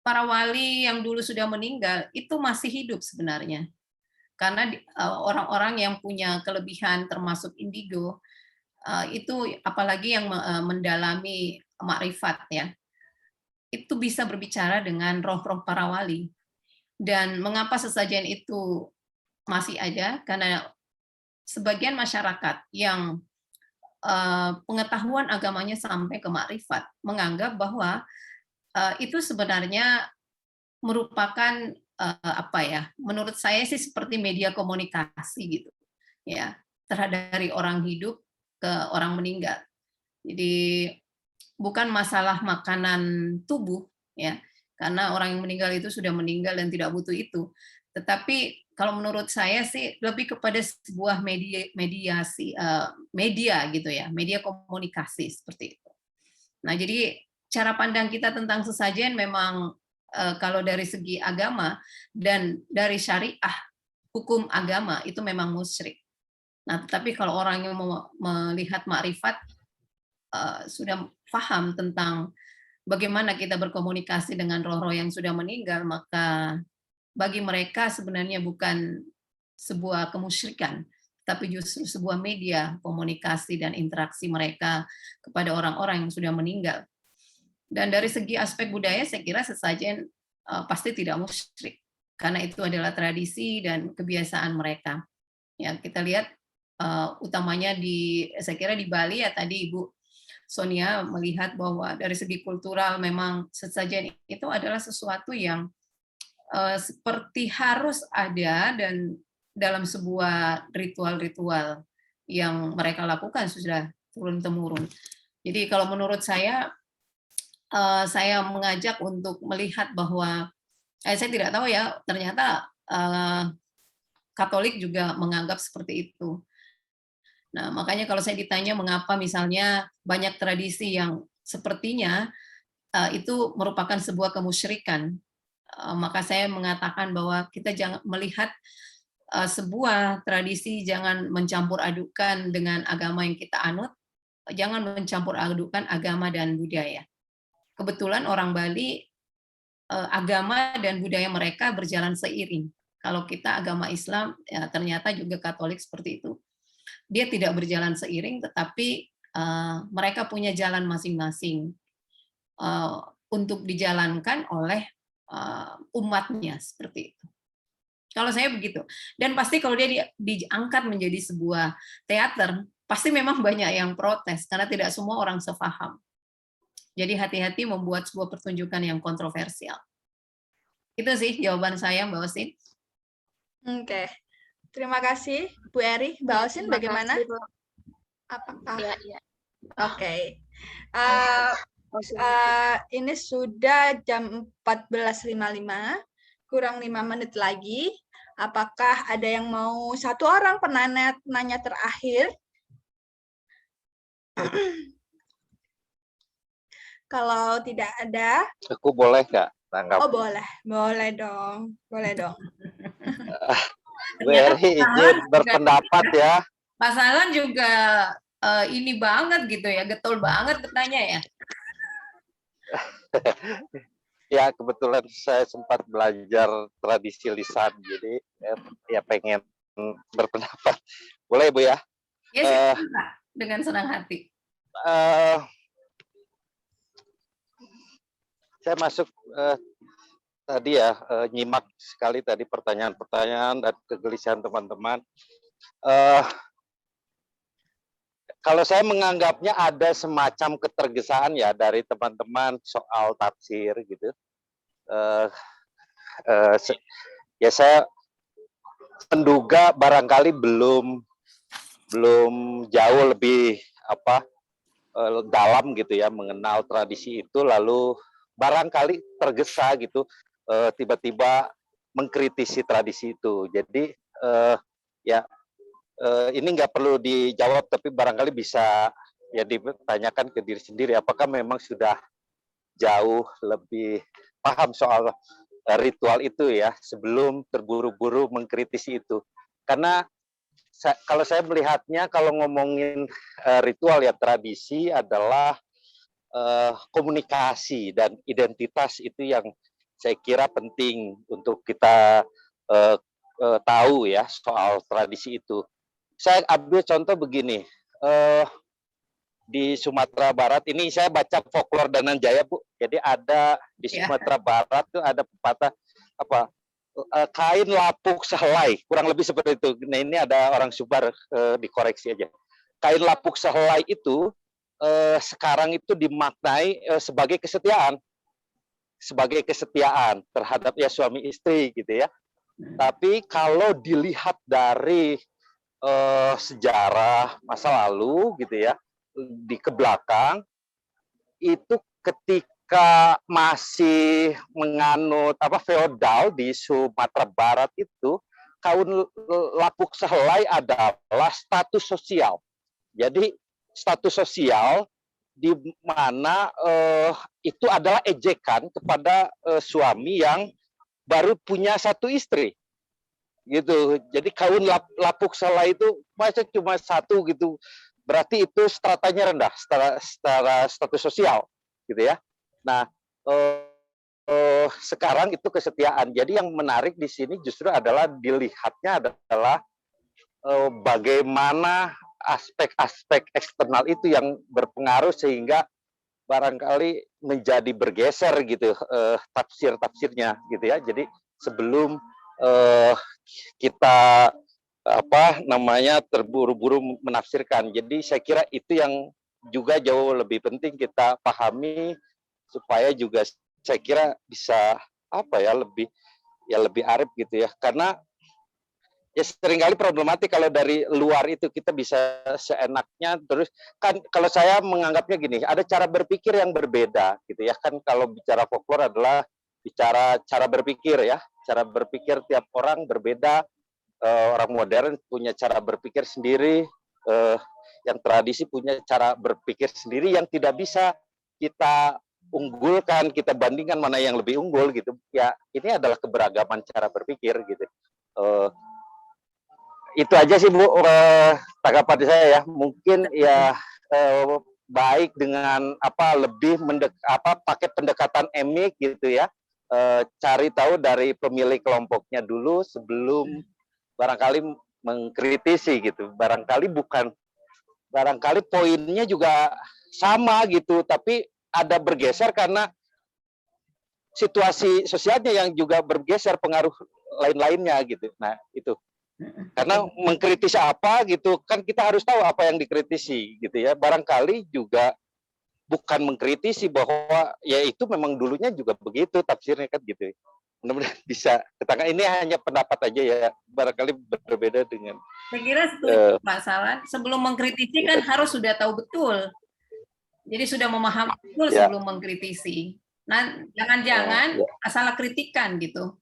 para wali yang dulu sudah meninggal itu masih hidup sebenarnya. Karena orang-orang yang punya kelebihan termasuk indigo, itu apalagi yang mendalami makrifat ya, itu bisa berbicara dengan roh-roh para wali. Dan mengapa sesajen itu masih ada? Karena sebagian masyarakat yang pengetahuan agamanya sampai ke makrifat menganggap bahwa itu sebenarnya merupakan menurut saya sih seperti media komunikasi gitu ya, dari orang hidup ke orang meninggal. Jadi bukan masalah makanan tubuh ya, karena orang yang meninggal itu sudah meninggal dan tidak butuh itu. Tetapi kalau menurut saya sih lebih kepada sebuah media gitu ya, media komunikasi seperti itu. Nah, jadi cara pandang kita tentang sesajen memang kalau dari segi agama dan dari syariah hukum agama itu memang musyrik. Nah, tetapi kalau orang yang melihat makrifat sudah paham tentang bagaimana kita berkomunikasi dengan roh-roh yang sudah meninggal, maka bagi mereka sebenarnya bukan sebuah kemusyrikan, tapi justru sebuah media komunikasi dan interaksi mereka kepada orang-orang yang sudah meninggal. Dan dari segi aspek budaya, saya kira sesajen pasti tidak musyrik, karena itu adalah tradisi dan kebiasaan mereka. Ya, kita lihat utamanya saya kira di Bali ya, tadi Ibu Sonia melihat bahwa dari segi kultural memang sesajen itu adalah sesuatu yang seperti harus ada dan dalam sebuah ritual-ritual yang mereka lakukan sudah turun-temurun. Jadi kalau menurut saya mengajak untuk melihat bahwa saya tidak tahu ya, ternyata Katolik juga menganggap seperti itu. Nah, makanya kalau saya ditanya mengapa misalnya banyak tradisi yang sepertinya itu merupakan sebuah kemusyrikan, maka saya mengatakan bahwa kita jangan melihat sebuah tradisi, jangan mencampur adukan dengan agama yang kita anut, jangan mencampur adukan agama dan budaya. Kebetulan orang Bali, agama dan budaya mereka berjalan seiring. Kalau kita agama Islam, ya ternyata juga Katolik seperti itu. Dia tidak berjalan seiring, tetapi mereka punya jalan masing-masing untuk dijalankan oleh umatnya, seperti itu. Kalau saya begitu. Dan pasti kalau dia diangkat menjadi sebuah teater, pasti memang banyak yang protes, karena tidak semua orang sepaham. Jadi hati-hati membuat sebuah pertunjukan yang kontroversial. Itu sih jawaban saya, Mbak Osin. Oke. Terima kasih, Bu Eri. Mbak Osin, bagaimana? Apakah? Ya. Oke. Ini sudah jam 14.55, kurang 5 menit lagi. Apakah ada yang mau satu orang penanya terakhir? Kalau tidak ada, aku boleh nggak? Tanggap. Oh boleh dong, boleh dong. Bu Eri izin berpendapat ya. Pak Salan juga ini banget gitu ya, getol banget bertanya ya. Ya kebetulan saya sempat belajar tradisi lisan, jadi ya pengen berpendapat. Boleh Bu ya? Ya silakan Pak, dengan senang hati. Saya masuk tadi ya, nyimak sekali tadi pertanyaan-pertanyaan dan kegelisahan teman-teman. Kalau saya menganggapnya ada semacam ketergesaan ya dari teman-teman soal tafsir gitu. Ya saya menduga barangkali belum jauh lebih dalam gitu ya mengenal tradisi itu, lalu barangkali tergesa gitu tiba-tiba mengkritisi tradisi itu. Jadi ini nggak perlu dijawab, tapi barangkali bisa ya ditanyakan ke diri sendiri, apakah memang sudah jauh lebih paham soal ritual itu ya sebelum terburu-buru mengkritisi itu. Karena kalau saya melihatnya, kalau ngomongin ritual ya tradisi adalah komunikasi dan identitas, itu yang saya kira penting untuk kita tahu ya soal tradisi itu. Saya ambil contoh begini, di Sumatera Barat ini saya baca folklore Dananjaya Bu. Jadi ada di Sumatera Barat tuh ada pepatah kain lapuk sehelai, kurang lebih seperti itu. Nah ini ada orang Sumbar, dikoreksi aja. Kain lapuk sehelai itu sekarang itu dimaknai sebagai kesetiaan terhadap ya suami istri gitu ya. Tapi kalau dilihat dari sejarah masa lalu gitu ya, di kebelakang itu ketika masih menganut feodal di Sumatera Barat itu, kain lapuk sehelai adalah status sosial. Jadi status sosial di mana itu adalah ejekan kepada suami yang baru punya satu istri. Gitu. Jadi kain lapuk sehelai itu masa cuma satu gitu, berarti itu stratanya rendah, secara status sosial gitu ya. Nah sekarang itu kesetiaan. Jadi yang menarik di sini justru adalah dilihatnya adalah bagaimana aspek-aspek eksternal itu yang berpengaruh sehingga barangkali menjadi bergeser gitu tafsirnya gitu ya. Jadi sebelum kita terburu-buru menafsirkan. Jadi saya kira itu yang juga jauh lebih penting kita pahami, supaya juga saya kira bisa lebih arif gitu ya. Karena ya seringkali problematik kalau dari luar itu kita bisa seenaknya, terus kan kalau saya menganggapnya gini, ada cara berpikir yang berbeda gitu ya. Kan kalau bicara folklore adalah bicara cara berpikir ya. Cara berpikir tiap orang berbeda. Orang modern punya cara berpikir sendiri, yang tradisi punya cara berpikir sendiri yang tidak bisa kita unggulkan, kita bandingkan mana yang lebih unggul gitu. Ya ini adalah keberagaman cara berpikir gitu. Itu aja sih Bu, tanggapan saya ya. Mungkin ya baik dengan lebih pakai pendekatan emik gitu ya. Cari tahu dari pemilik kelompoknya dulu sebelum barangkali mengkritisi gitu. Barangkali poinnya juga sama gitu, tapi ada bergeser karena situasi sosialnya yang juga bergeser, pengaruh lain-lainnya gitu. Nah itu karena mengkritisi apa gitu kan, kita harus tahu apa yang dikritisi gitu ya. Barangkali juga bukan mengkritisi bahwa ya itu memang dulunya juga begitu tafsirnya kan gitu. Mudah-mudahan bisa ketangkap. Ini hanya pendapat aja ya, barangkali berbeda dengan. Saya kira setuju Pak Salan. Sebelum mengkritisi kan harus sudah tahu betul. Jadi sudah memahami betul sebelum mengkritisi. Nah, jangan-jangan salah kritikan gitu.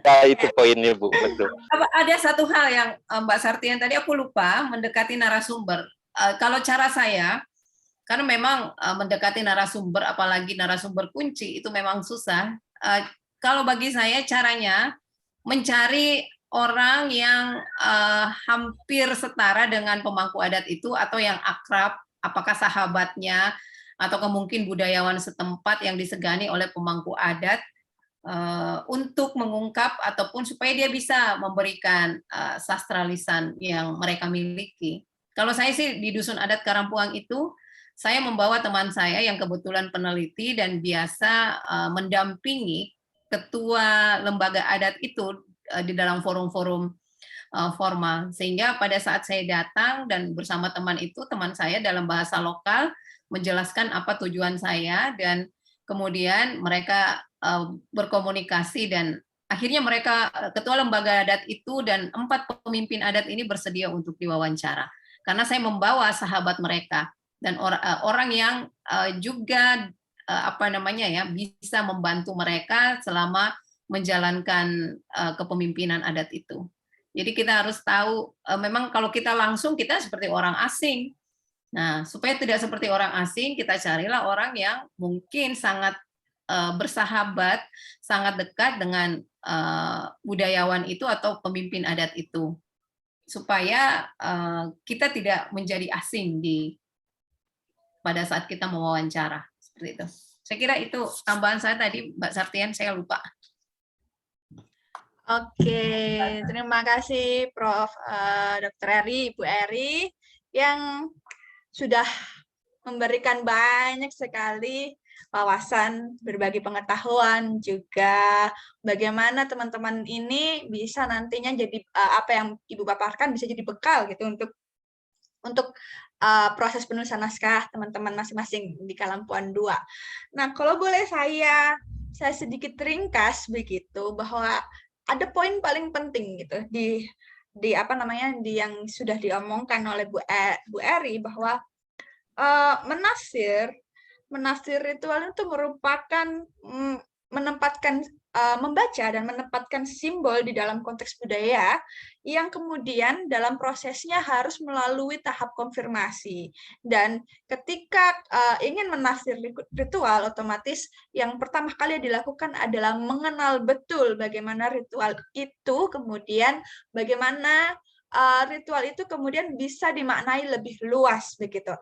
Ya itu poinnya Bu, betul. Ada satu hal yang Mbak Sartian tadi aku lupa, mendekati narasumber. Kalau cara saya karena memang mendekati narasumber, apalagi narasumber kunci, itu memang susah. Kalau bagi saya caranya mencari orang yang hampir setara dengan pemangku adat itu atau yang akrab, apakah sahabatnya atau mungkin budayawan setempat yang disegani oleh pemangku adat, untuk mengungkap ataupun supaya dia bisa memberikan sastra lisan yang mereka miliki. Kalau saya sih di Dusun Adat Karangpuang itu, saya membawa teman saya yang kebetulan peneliti dan biasa mendampingi ketua lembaga adat itu di dalam forum-forum formal. Sehingga pada saat saya datang dan bersama teman itu, teman saya dalam bahasa lokal menjelaskan apa tujuan saya, dan kemudian mereka berkomunikasi, dan akhirnya mereka, ketua lembaga adat itu dan 4 pemimpin adat ini bersedia untuk diwawancara. Karena saya membawa sahabat mereka dan orang yang juga bisa membantu mereka selama menjalankan kepemimpinan adat itu. Jadi kita harus tahu, memang kalau kita langsung kita seperti orang asing. Nah, supaya tidak seperti orang asing, kita carilah orang yang mungkin sangat bersahabat, sangat dekat dengan budayawan itu atau pemimpin adat itu, supaya kita tidak menjadi asing pada saat kita mewawancara, seperti itu. Saya kira itu tambahan saya tadi, Mbak Sartian, saya lupa. Oke, terima kasih Prof. Dr. Eri, Ibu Eri, yang sudah memberikan banyak sekali wawasan, berbagi pengetahuan, juga bagaimana teman-teman ini bisa nantinya jadi apa yang Ibu paparkan bisa jadi bekal gitu untuk proses penulisan naskah teman-teman masing-masing di Kalampuan 2. Nah, kalau boleh saya sedikit ringkas begitu, bahwa ada poin paling penting gitu di yang sudah diomongkan oleh Bu Eri, bahwa menafsir ritual itu merupakan membaca dan menempatkan simbol di dalam konteks budaya yang kemudian dalam prosesnya harus melalui tahap konfirmasi. Dan ketika ingin menafsir ritual, otomatis yang pertama kali dilakukan adalah mengenal betul bagaimana ritual itu, kemudian bagaimana ritual itu kemudian bisa dimaknai lebih luas begitu.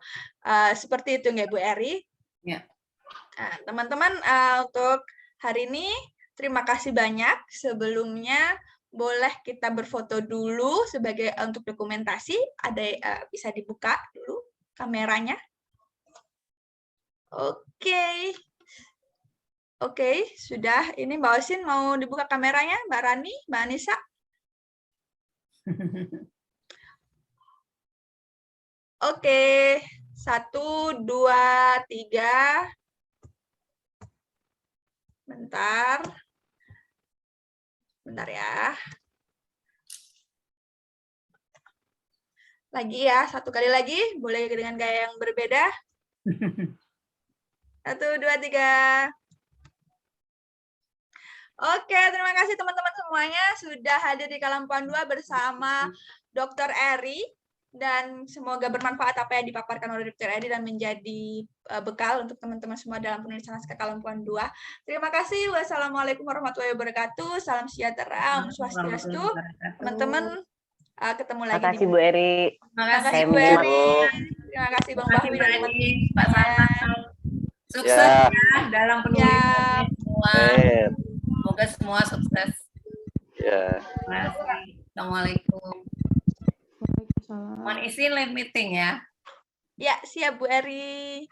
Seperti itu nggak Bu Eri? Ya. Teman-teman, untuk hari ini terima kasih banyak. Sebelumnya boleh kita berfoto dulu sebagai untuk dokumentasi. Ada bisa dibuka dulu kameranya. Oke, sudah. Ini Mbak Osin mau dibuka kameranya, Mbak Rani, Mbak Anissa. Oke, 1, 2, 3. Bentar ya. Lagi ya, 1 kali lagi. Boleh dengan gaya yang berbeda. 1, 2, 3. Oke, terima kasih teman-teman semuanya sudah hadir di Kalampuan 2 bersama Dr. Eri. Dan semoga bermanfaat apa yang dipaparkan oleh Dr. Eri dan menjadi bekal untuk teman-teman semua dalam penulisan naskah Kalampuan 2. Terima kasih. Wassalamualaikum warahmatullahi wabarakatuh. Salam sejahtera, Om Swastiastu. Teman-teman, ketemu lagi. Terima kasih Bu Eri. Terima kasih Bu Eri. Terima kasih Bang Bahwi dan teman-teman. Pak Sarman. Sukses ya dalam penulisan semua. Semoga semua sukses. Ya. Terima kasih. Assalamualaikum. Mohon izin live meeting ya. Ya, siap Bu Eri.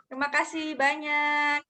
Terima kasih banyak.